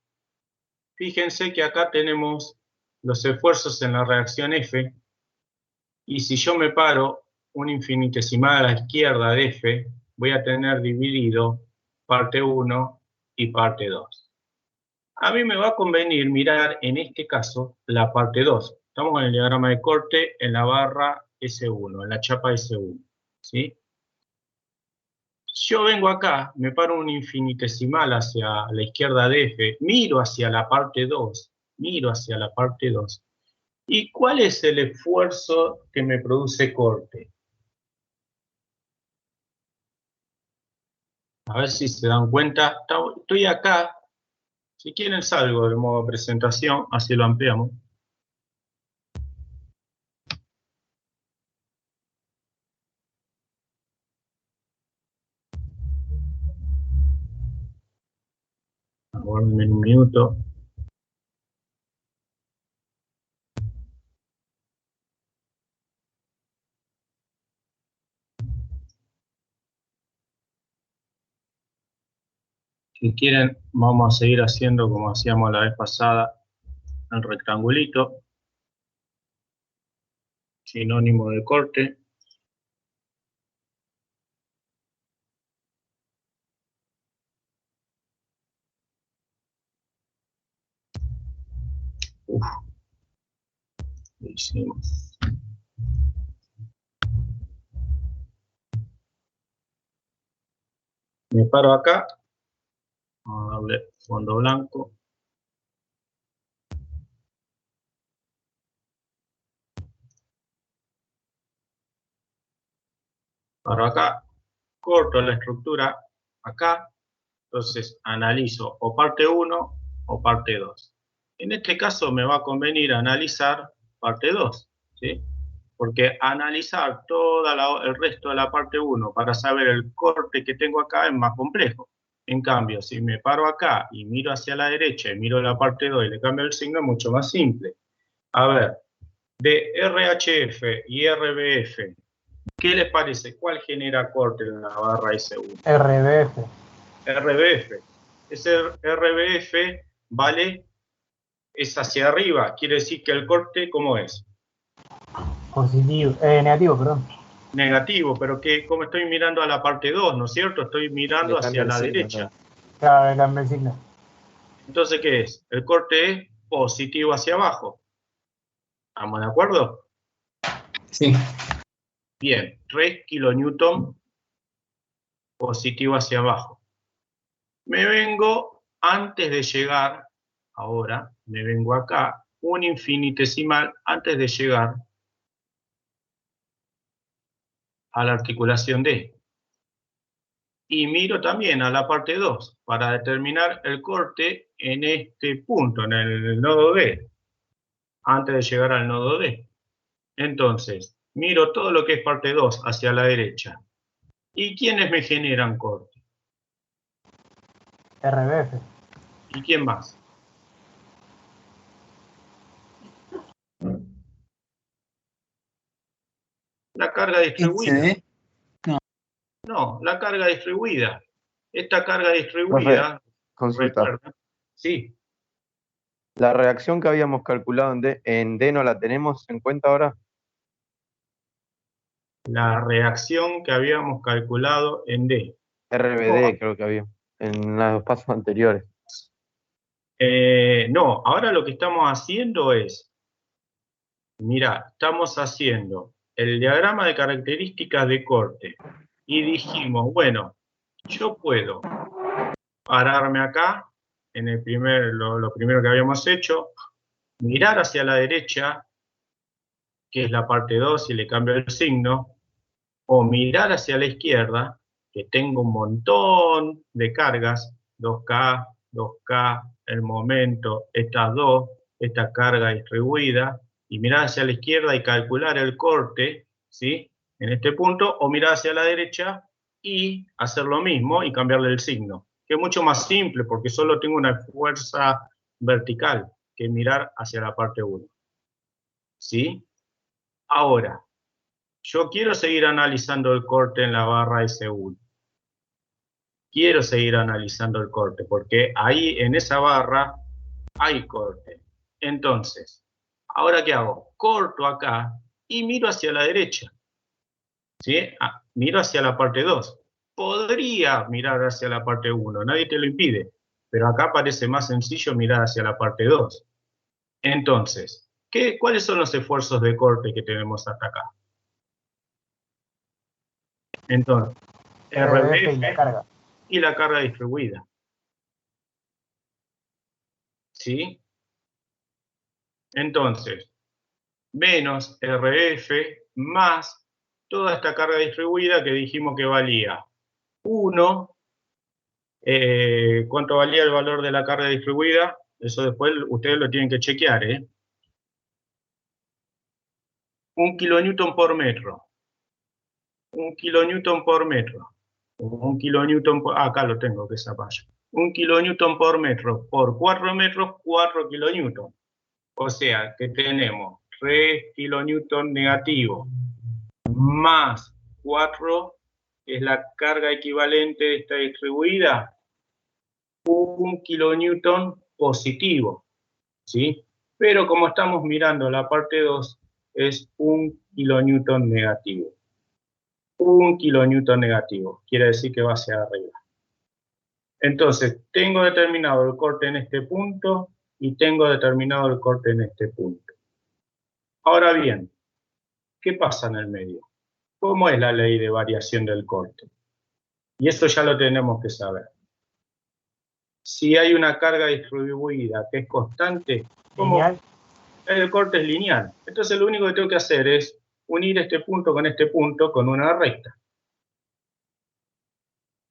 fíjense que acá tenemos los esfuerzos en la reacción F, y si yo me paro un infinitesimal a la izquierda de F, voy a tener dividido parte 1 y parte 2. A mí me va a convenir mirar en este caso la parte 2. Estamos en el diagrama de corte en la barra S1, en la chapa S1. ¿Sí? Yo vengo acá, me paro un infinitesimal hacia la izquierda de F, miro hacia la parte 2, ¿Y cuál es el esfuerzo que me produce corte? A ver si se dan cuenta. Estoy acá. Si quieren salgo del modo presentación, así lo ampliamos. Aguarden un minuto. Si quieren, vamos a seguir haciendo como hacíamos la vez pasada, el rectangulito, sinónimo de corte. Lo hicimos. Me paro acá, vamos a darle fondo blanco. Paro acá, corto la estructura acá, entonces analizo o parte 1 o parte 2. En este caso me va a convenir analizar parte 2, ¿sí? Porque analizar todo el resto de la parte 1 para saber el corte que tengo acá es más complejo. En cambio, si me paro acá y miro hacia la derecha y miro la parte 2 y le cambio el signo, es mucho más simple. A ver, de RHF y RBF, ¿qué les parece? ¿Cuál genera corte en la barra S1? RBF. RBF. Ese RBF, ¿vale? Es hacia arriba. Quiere decir que el corte, ¿cómo es? Positivo. Negativo, perdón. Negativo, pero que como estoy mirando a la parte 2, ¿no es cierto? Estoy mirando hacia la derecha. Claro, cambio el signo. Entonces, ¿qué es? El corte es positivo hacia abajo. ¿Estamos de acuerdo? Sí. Bien, 3 kilonewton positivo hacia abajo. Me vengo, antes de llegar, ahora, me vengo acá, un infinitesimal antes de llegar a la articulación D. Y miro también a la parte 2 para determinar el corte en este punto, en el nodo D, antes de llegar al nodo D. Entonces, miro todo lo que es parte 2 hacia la derecha. ¿Y quiénes me generan corte? RBF. ¿Y quién más? La carga distribuida. XD. No, la carga distribuida. Esta carga distribuida, Consulta. recuerda, sí, ¿La reacción que habíamos calculado en D no la tenemos en cuenta ahora? la reacción que habíamos calculado en D. RBD creo que había, en los pasos anteriores. No, ahora lo que estamos haciendo es, mira, estamos haciendo el diagrama de características de corte y dijimos, bueno, yo puedo pararme acá, en el lo primero que habíamos hecho, mirar hacia la derecha, que es la parte 2 y le cambio el signo, o mirar hacia la izquierda, que tengo un montón de cargas, 2K, 2K, el momento, estas dos, esta carga distribuida, y mirar hacia la izquierda y calcular el corte, ¿sí? En este punto, o mirar hacia la derecha y hacer lo mismo y cambiarle el signo, que es mucho más simple porque solo tengo una fuerza vertical que mirar hacia la parte 1. ¿Sí? Ahora, yo quiero seguir analizando el corte en la barra S1. Quiero seguir analizando el corte, porque ahí en esa barra hay corte. Entonces, ¿ahora qué hago? Corto acá y miro hacia la derecha. ¿Sí? Miro hacia la parte 2. Podría mirar hacia la parte 1, nadie te lo impide, pero acá parece más sencillo mirar hacia la parte 2. Entonces, ¿cuáles son los esfuerzos de corte que tenemos hasta acá? Entonces, RBF y la carga distribuida. ¿Sí? Entonces, menos RF más toda esta carga distribuida que dijimos que valía 1. ¿Cuánto valía el valor de la carga distribuida? Eso después ustedes lo tienen que chequear, ¿eh? 1 kilonewton por metro. 1 kilonewton por metro. 1 kilonewton por... acá lo tengo, que zapallo. 1 kilonewton por metro por 4 metros, 4 kilonewton. O sea, que tenemos 3 kilonewton negativo más 4, que es la carga equivalente de esta distribuida, 1 kilonewton positivo, ¿sí? Pero como estamos mirando la parte 2, es 1 kilonewton negativo. 1 kilonewton negativo, quiere decir que va hacia arriba. Entonces, tengo determinado el corte en este punto y tengo determinado el corte en este punto. Ahora bien, ¿qué pasa en el medio? ¿Cómo es la ley de variación del corte? Y eso ya lo tenemos que saber. Si hay una carga distribuida que es constante, ¿cómo? El corte es lineal. Entonces lo único que tengo que hacer es unir este punto con una recta.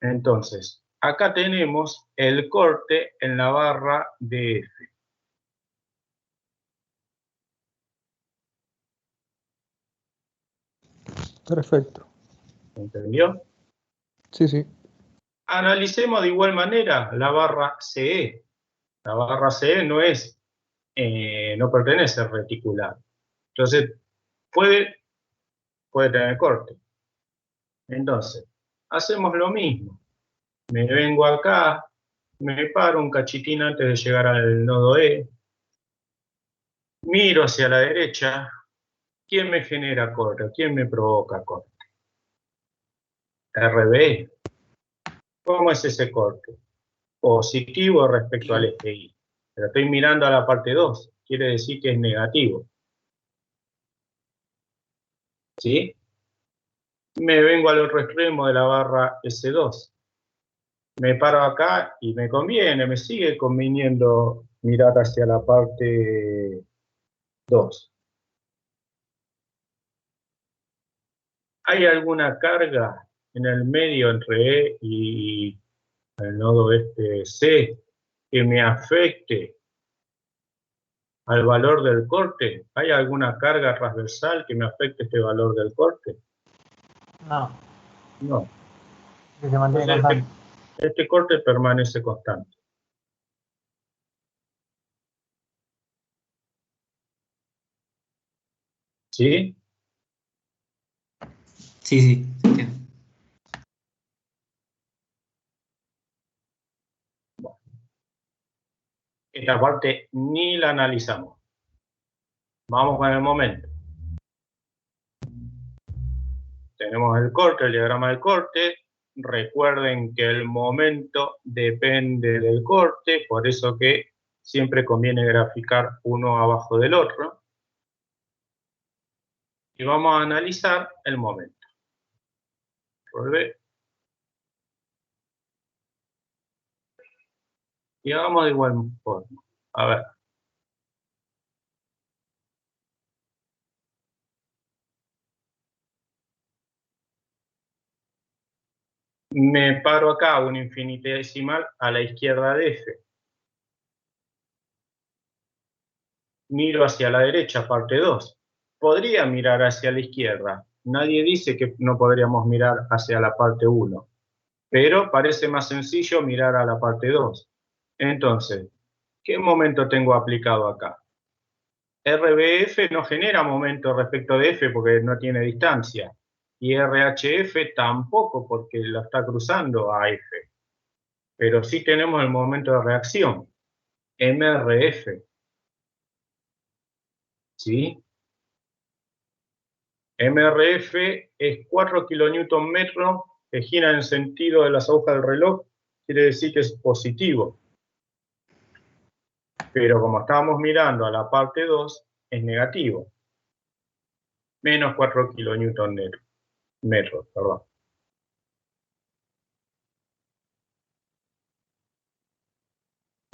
Entonces, acá tenemos el corte en la barra de F. Perfecto. ¿Entendió? Sí, sí. Analicemos de igual manera la barra CE. La barra CE no pertenece al reticular. Entonces, puede tener corte. Entonces, hacemos lo mismo. Me vengo acá, me paro un cachitín antes de llegar al nodo E, miro hacia la derecha. ¿Quién me genera corte? ¿Quién me provoca corte? RB. ¿Cómo es ese corte? Positivo respecto al eje Y. Pero estoy mirando a la parte 2. Quiere decir que es negativo. ¿Sí? Me vengo al otro extremo de la barra S2. Me paro acá y me conviene, me sigue conviniendo mirar hacia la parte 2. ¿Hay alguna carga en el medio entre E y el nodo C que me afecte al valor del corte? ¿Hay alguna carga transversal que me afecte este valor del corte? No. No. Que se mantiene constante. Este corte permanece constante. ¿Sí? Sí, sí, entiendo. Esta parte ni la analizamos. Vamos con el momento. Tenemos el corte, el diagrama del corte. Recuerden que el momento depende del corte, por eso que siempre conviene graficar uno abajo del otro. Y vamos a analizar el momento. Volver. Y hagamos de igual forma. A ver. Me paro acá un infinitesimal a la izquierda de F. Miro hacia la derecha, parte 2. Podría mirar hacia la izquierda. Nadie dice que no podríamos mirar hacia la parte 1. Pero parece más sencillo mirar a la parte 2. Entonces, ¿qué momento tengo aplicado acá? RBF no genera momento respecto de F porque no tiene distancia. Y RHF tampoco porque la está cruzando a F. Pero sí tenemos el momento de reacción, MRF. ¿Sí? MRF es 4 kN que gira en sentido de las agujas del reloj, quiere decir que es positivo. Pero como estábamos mirando a la parte 2, es negativo. Menos 4 kN metros, perdón.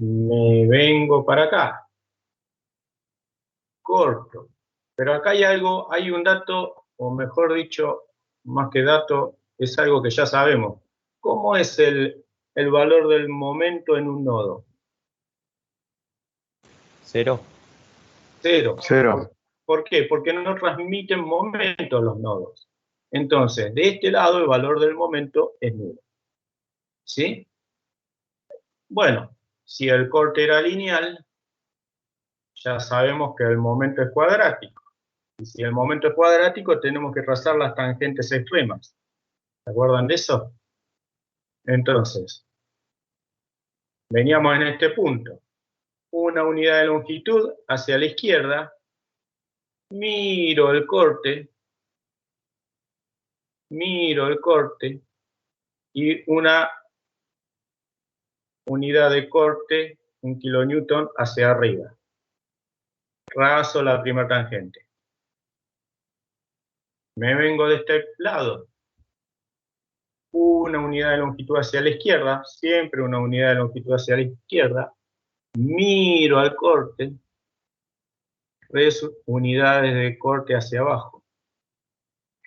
Me vengo para acá. Corto. Pero acá hay algo, hay un dato, o mejor dicho, más que dato, es algo que ya sabemos. ¿Cómo es el valor del momento en un nodo? 0. 0. 0. ¿Por qué? Porque no transmiten momento los nodos. Entonces, de este lado el valor del momento es nulo. ¿Sí? Bueno, si el corte era lineal, ya sabemos que el momento es cuadrático. Y si el momento es cuadrático, tenemos que trazar las tangentes extremas. ¿Se acuerdan de eso? Entonces, veníamos en este punto. Una unidad de longitud hacia la izquierda. Miro el corte y una unidad de corte, 1 kN hacia arriba. Raso la primera tangente. Me vengo de este lado. Una unidad de longitud hacia la izquierda, siempre una unidad de longitud hacia la izquierda. Miro al corte. 3 unidades de corte hacia abajo.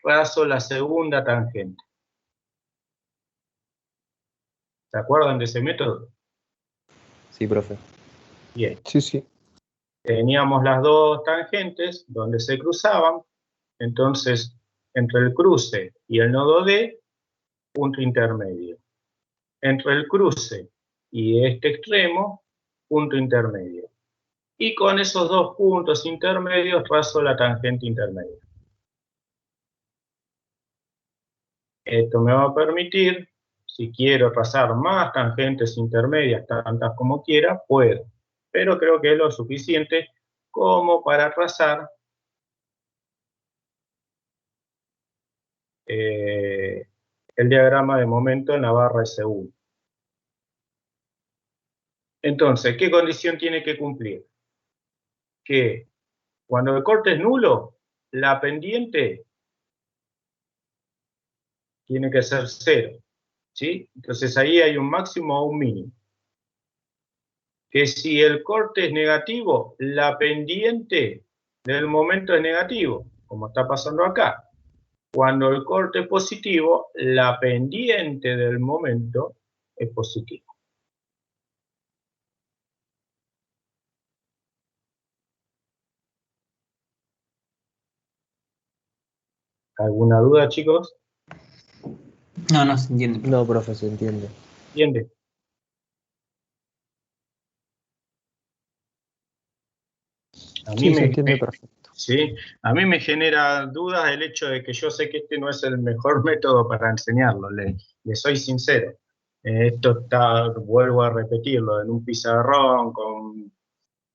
Raso la segunda tangente. ¿Se acuerdan de ese método? Sí, profe. Bien. Sí, sí. Teníamos las dos tangentes donde se cruzaban, entonces entre el cruce y el nodo D, punto intermedio. Entre el cruce y este extremo, punto intermedio. Y con esos dos puntos intermedios trazo la tangente intermedia. Esto me va a permitir, si quiero trazar más tangentes intermedias, tantas como quiera, puedo. Pero creo que es lo suficiente como para trazar el diagrama de momento en la barra S1. Entonces, ¿qué condición tiene que cumplir? Que cuando el corte es nulo, la pendiente tiene que ser 0. ¿Sí? Entonces ahí hay un máximo o un mínimo. Que si el corte es negativo, la pendiente del momento es negativo, como está pasando acá. Cuando el corte es positivo, la pendiente del momento es positiva. ¿Alguna duda, chicos? No, no se entiende. No, profe, se entiende. ¿Entiende? A mí Sí, se me, entiende perfecto. sí, a mí me genera dudas el hecho de que yo sé que este no es el mejor método para enseñarlo, le soy sincero. Esto está, vuelvo a repetirlo, en un pizarrón,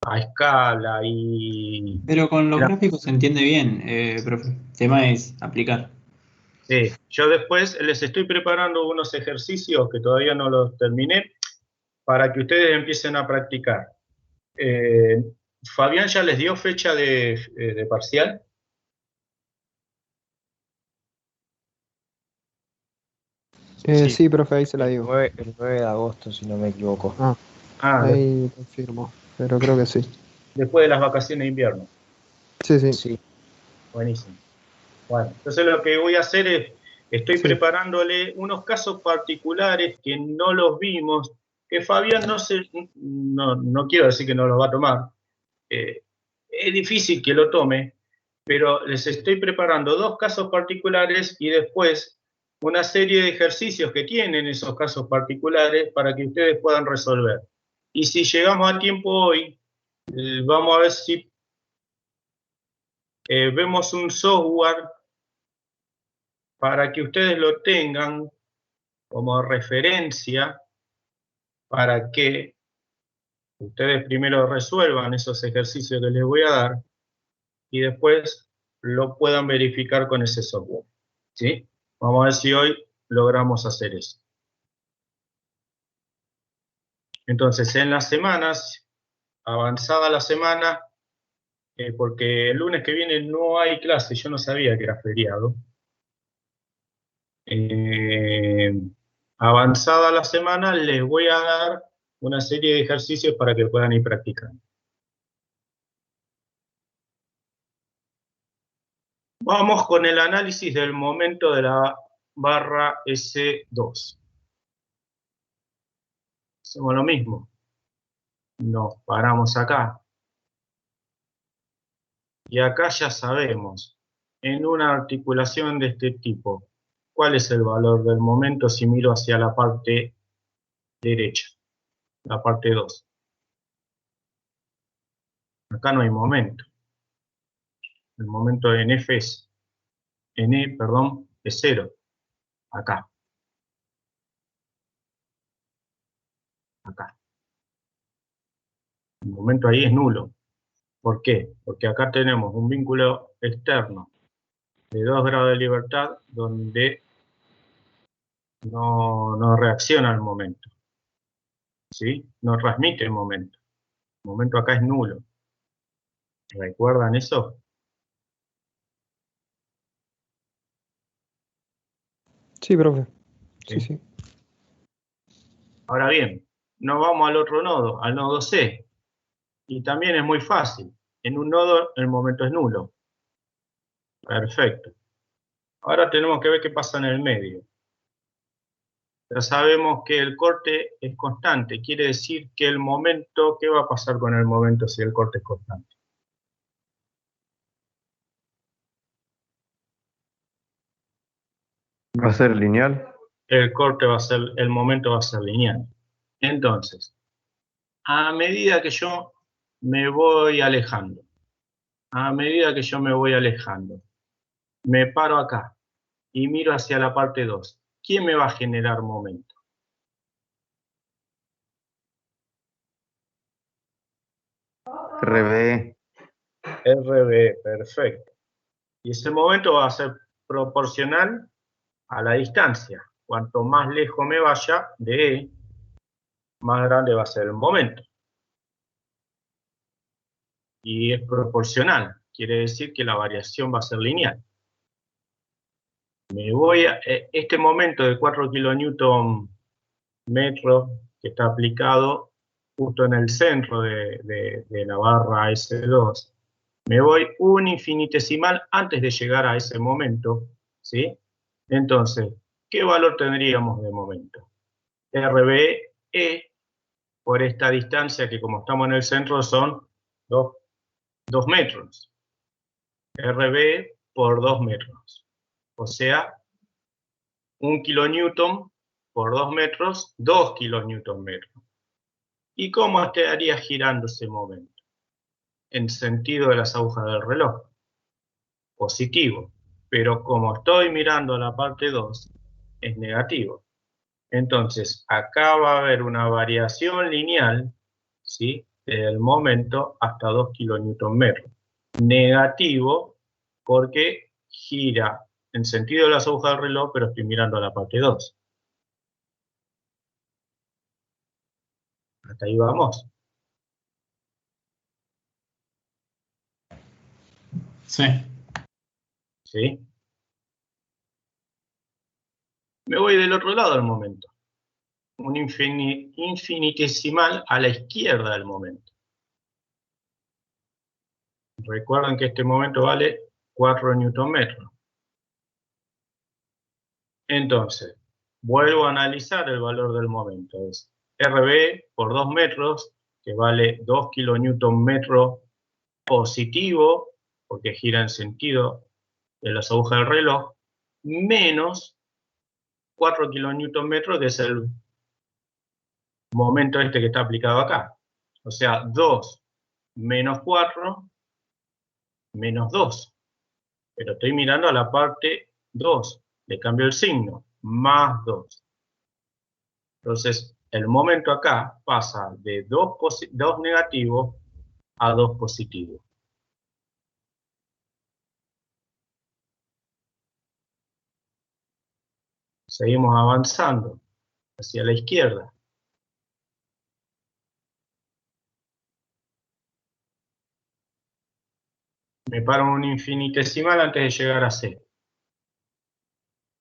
a escala y... Pero con los gráficos se entiende bien, profe. El tema es aplicar. Sí, yo después les estoy preparando unos ejercicios que todavía no los terminé para que ustedes empiecen a practicar. Eh, Fabián ya les dio fecha de parcial. Sí. Sí, profe, ahí se la El digo. 9 de agosto, si no me equivoco. Ahí confirmo, pero creo que sí. Después de las vacaciones de invierno. Sí, sí. Sí. Buenísimo. Bueno, entonces lo que voy a hacer es, estoy Sí. preparándole unos casos particulares que no los vimos, que Fabián no quiero decir que no los va a tomar, es difícil que lo tome, pero les estoy preparando dos casos particulares y después una serie de ejercicios que tienen esos casos particulares para que ustedes puedan resolver. Y si llegamos a tiempo hoy, vamos a ver si vemos un software para que ustedes lo tengan como referencia para que ustedes primero resuelvan esos ejercicios que les voy a dar y después lo puedan verificar con ese software. ¿Sí? Vamos a ver si hoy logramos hacer eso. Entonces, en las semanas, avanzada la semana, porque el lunes que viene no hay clase, yo no sabía que era feriado. Avanzada la semana, les voy a dar una serie de ejercicios para que puedan ir practicando. Vamos con el análisis del momento de la barra S2. Hacemos lo mismo. Nos paramos acá. Y acá ya sabemos, en una articulación de este tipo, cuál es el valor del momento si miro hacia la parte derecha, la parte 2. Acá no hay momento. El momento en F es, es 0. Acá. Acá. El momento ahí es nulo. ¿Por qué? Porque acá tenemos un vínculo externo de 2 grados de libertad donde no reacciona al momento. ¿Sí? No transmite el momento. El momento acá es nulo. ¿Recuerdan eso? Sí, profe. Sí. Sí, sí. Ahora bien, nos vamos al otro nodo, al nodo C. Y también es muy fácil. En un nodo el momento es nulo. Perfecto. Ahora tenemos que ver qué pasa en el medio. Ya sabemos que el corte es constante. Quiere decir que el momento, ¿qué va a pasar con el momento si el corte es constante? ¿Va a ser lineal? El corte va a ser, el momento va a ser lineal. Entonces, a medida que yo me voy alejando, me paro acá y miro hacia la parte 2. ¿Quién me va a generar momento? RB. RB, perfecto. Y ese momento va a ser proporcional a la distancia. Cuanto más lejos me vaya de E, más grande va a ser el momento. Y es proporcional, quiere decir que la variación va a ser lineal. Este momento de 4 kilonewton metro que está aplicado justo en el centro de la barra S2, me voy un infinitesimal antes de llegar a ese momento, ¿sí? Entonces, ¿qué valor tendríamos de momento? RBE por esta distancia que como estamos en el centro son 2 metros. RB por 2 metros. O sea, 1 kilonewton por 2 metros, 2 kilonewton-metros. ¿Y cómo estaría girando ese momento? En sentido de las agujas del reloj. Positivo. Pero como estoy mirando la parte 2, es negativo. Entonces, acá va a haber una variación lineal, ¿sí?, del momento hasta 2 kilonewton-metros. Negativo porque gira en sentido de las agujas del reloj, pero estoy mirando la parte 2. Hasta ahí vamos. Sí. ¿Sí? Me voy del otro lado del momento. Un infinitesimal a la izquierda del momento. Recuerden que este momento vale 4 newton-metros. Entonces, vuelvo a analizar el valor del momento. Es RB por 2 metros, que vale 2 kilonewton-metros positivo, porque gira en sentido de las agujas del reloj, menos 4 kilonewton-metros, que es el momento este que está aplicado acá. O sea, 2 menos 4 menos 2. Pero estoy mirando a la parte 2. Le cambio el signo. Más 2. Entonces, el momento acá pasa de 2 negativos a 2 positivos. Seguimos avanzando hacia la izquierda. Me paro en un infinitesimal antes de llegar a C.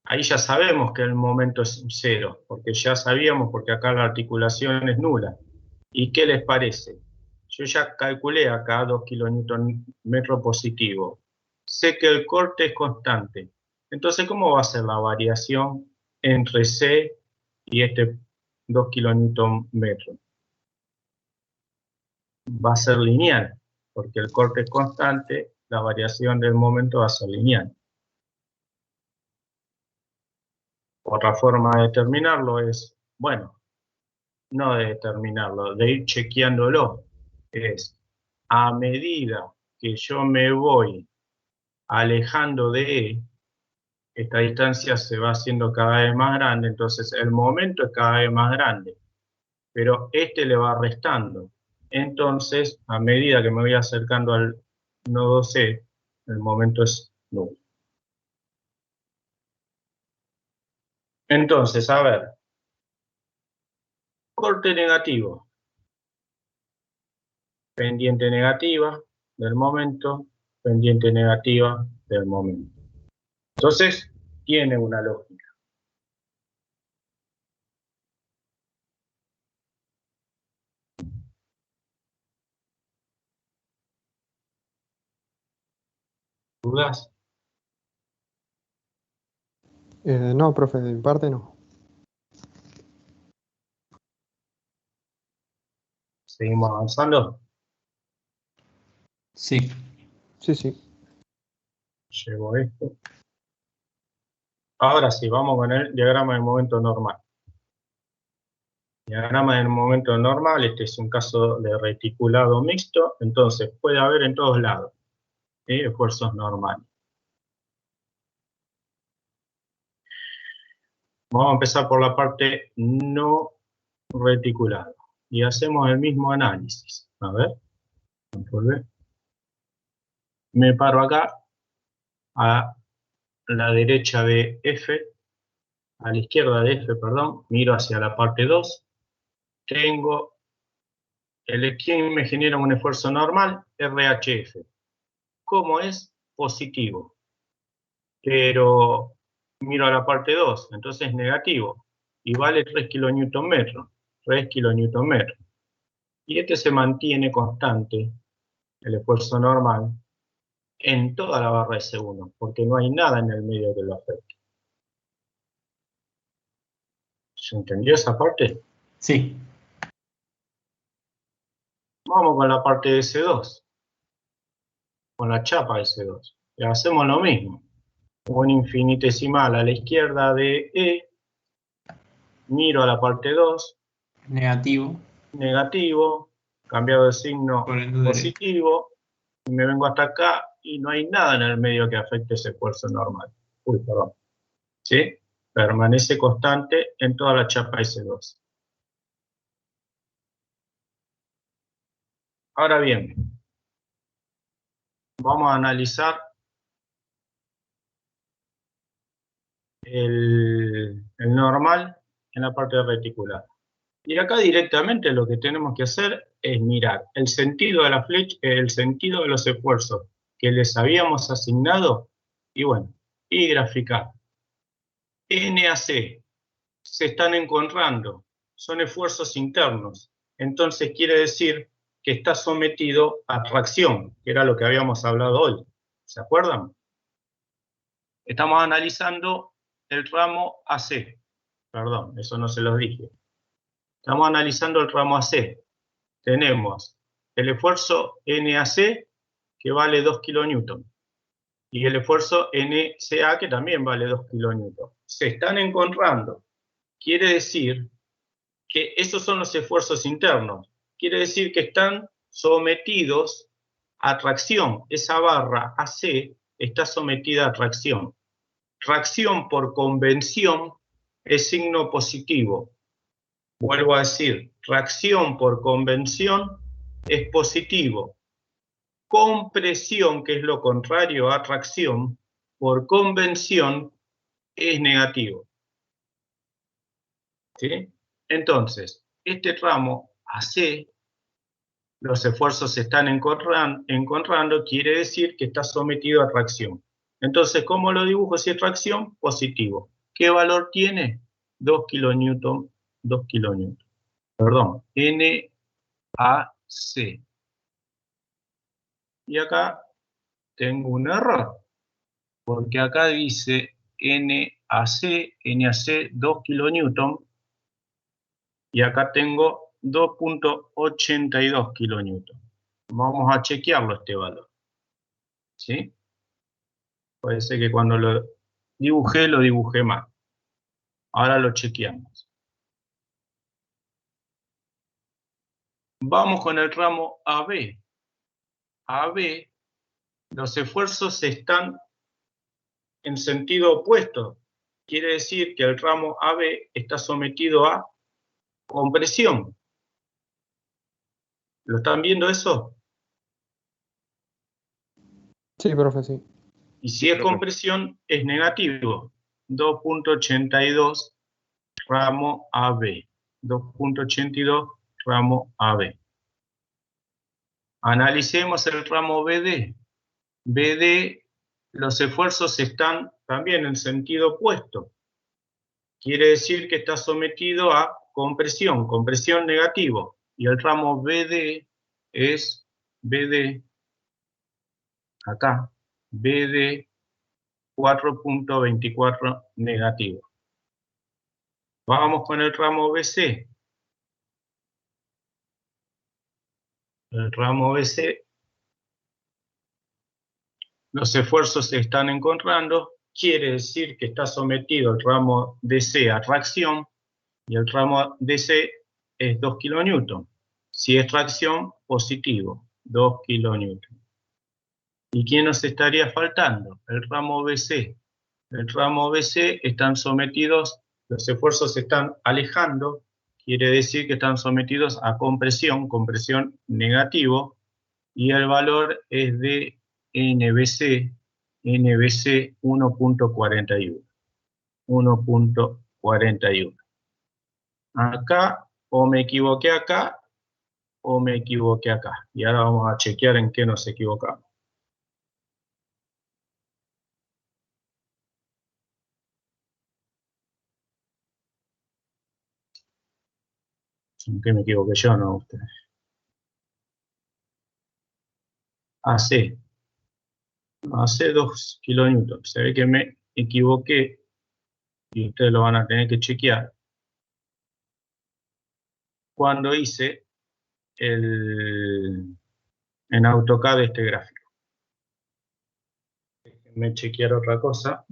Ahí ya sabemos que el momento es 0, porque ya sabíamos, porque acá la articulación es nula. ¿Y qué les parece? Yo ya calculé acá 2 kilonewton-metros positivo. Sé que el corte es constante. Entonces, ¿cómo va a ser la variación entre C y este 2 kilonewton-metros? Va a ser lineal, porque el corte es constante, la variación del momento va a ser lineal. Otra forma de determinarlo es, bueno, no de determinarlo, de ir chequeándolo. Es, a medida que yo me voy alejando de E, esta distancia se va haciendo cada vez más grande, entonces el momento es cada vez más grande, pero este le va restando. Entonces, a medida que me voy acercando al nodo C, el momento es nulo. Entonces, a ver, corte negativo, pendiente negativa del momento, pendiente negativa del momento. Entonces, tiene una lógica. ¿Dudas? No, profe, de mi parte no. ¿Seguimos avanzando? Sí. Sí, sí. Llevo esto. Ahora sí, vamos con el diagrama del momento normal. Diagrama del momento normal, este es un caso de reticulado mixto, entonces puede haber en todos lados, ¿sí?, esfuerzos normales. Vamos a empezar por la parte no reticulada y hacemos el mismo análisis. A ver, control V. Me paro acá a la derecha de F, a la izquierda de F, perdón, miro hacia la parte 2, tengo ¿quién me genera un esfuerzo normal? RHF. ¿Cómo es? Positivo. Pero miro a la parte 2, entonces es negativo. Y vale 3 kilonewton-metros. 3 kilonewton-metros. Y este se mantiene constante, el esfuerzo normal, en toda la barra de C1, porque no hay nada en el medio que lo afecte. ¿Se entendió esa parte? Sí. Vamos con la parte de C2, con la chapa de C2. Y hacemos lo mismo. Un infinitesimal a la izquierda de E miro a la parte 2, Negativo. negativo, cambiado de signo Corriendo derecho. positivo, y me vengo hasta acá y no hay nada en el medio que afecte ese esfuerzo normal. Uy, perdón. ¿Sí? Permanece constante en toda la chapa S2. Ahora bien, vamos a analizar el normal en la parte reticular. Y acá directamente lo que tenemos que hacer es mirar el sentido de la flecha, el sentido de los esfuerzos que les habíamos asignado y bueno, y graficar. N a C se están encontrando, son esfuerzos internos, entonces quiere decir que está sometido a tracción, que era lo que habíamos hablado hoy. ¿Se acuerdan? Estamos analizando el ramo AC. Perdón, eso no se los dije. Estamos analizando el ramo AC. Tenemos el esfuerzo NAC, que vale 2 kN, y el esfuerzo NCA, que también vale 2 kN. Se están encontrando. Quiere decir que esos son los esfuerzos internos. Quiere decir que están sometidos a tracción. Esa barra AC está sometida a tracción. Tracción por convención es signo positivo. Vuelvo a decir, tracción por convención es positivo. Compresión, que es lo contrario a tracción, por convención es negativo. ¿Sí? Entonces, este tramo AC, los esfuerzos se están encontrando, quiere decir que está sometido a tracción. Entonces, ¿cómo lo dibujo si es tracción? Positivo. ¿Qué valor tiene? 2 kN, 2 kN. Perdón, NAC. Y acá tengo un error, porque acá dice NAC 2 kN, y acá tengo 2.82 kN. Vamos a chequearlo este valor. ¿Sí? Puede ser que cuando lo dibujé mal. Ahora lo chequeamos. Vamos con el ramo AB. AB, los esfuerzos están en sentido opuesto. Quiere decir que el ramo AB está sometido a compresión. ¿Lo están viendo eso? Sí, profe, sí. Y si es compresión, es negativo. 2.82 ramo AB. 2.82 ramo AB. Analicemos el ramo BD. BD, los esfuerzos están también en sentido opuesto. Quiere decir que está sometido a compresión negativo. Y el ramo BD es BD, acá, BD 4.24 negativo. Vamos con el ramo BC. El ramo BC, los esfuerzos se están encontrando, quiere decir que está sometido el ramo DC a tracción, y el ramo DC es 2 kN. Si es tracción, positivo, 2 kN. ¿Y quién nos estaría faltando? El ramo BC. El ramo BC están sometidos, los esfuerzos se están alejando, quiere decir que están sometidos a compresión negativo, y el valor es de NBC 1.41. 1.41. Acá, o me equivoqué acá, o me equivoqué acá. Y ahora vamos a chequear en qué nos equivocamos. ¿En qué me equivoqué yo? No, ustedes. AC. AC 2 kN. Se ve que me equivoqué y ustedes lo van a tener que chequear cuando hice en AutoCAD este gráfico. Déjenme chequear otra cosa.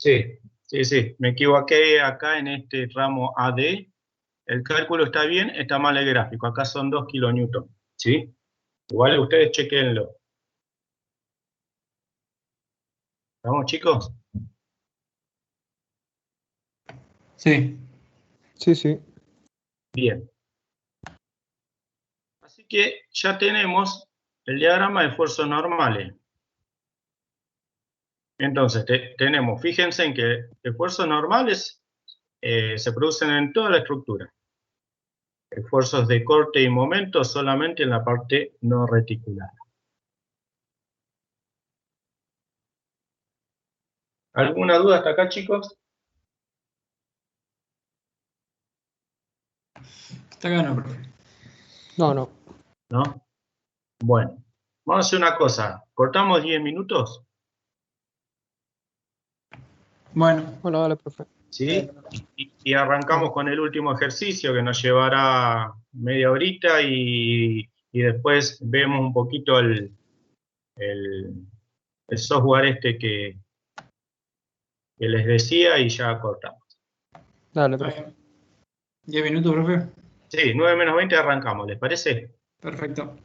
Sí, sí, me equivoqué acá en este ramo AD. El cálculo está bien, está mal el gráfico. Acá son 2 kilonewton, ¿sí? Igual ustedes chequenlo. ¿Vamos, chicos? Sí. Sí, sí. Bien. Así que ya tenemos el diagrama de fuerzas normales. Entonces, tenemos, fíjense en que esfuerzos normales se producen en toda la estructura. Esfuerzos de corte y momento solamente en la parte no reticular. ¿Alguna duda hasta acá, chicos? Está acá, no, profe. No. ¿No? Bueno, vamos a hacer una cosa. ¿Cortamos 10 minutos? Bueno, Bueno, dale, profe. ¿Sí? Y arrancamos con el último ejercicio que nos llevará media horita y después vemos un poquito el software este que les decía y ya cortamos. Dale, está profe. bien. 10 minutos, profe. Sí, 9 menos 20 arrancamos, ¿les parece? Perfecto.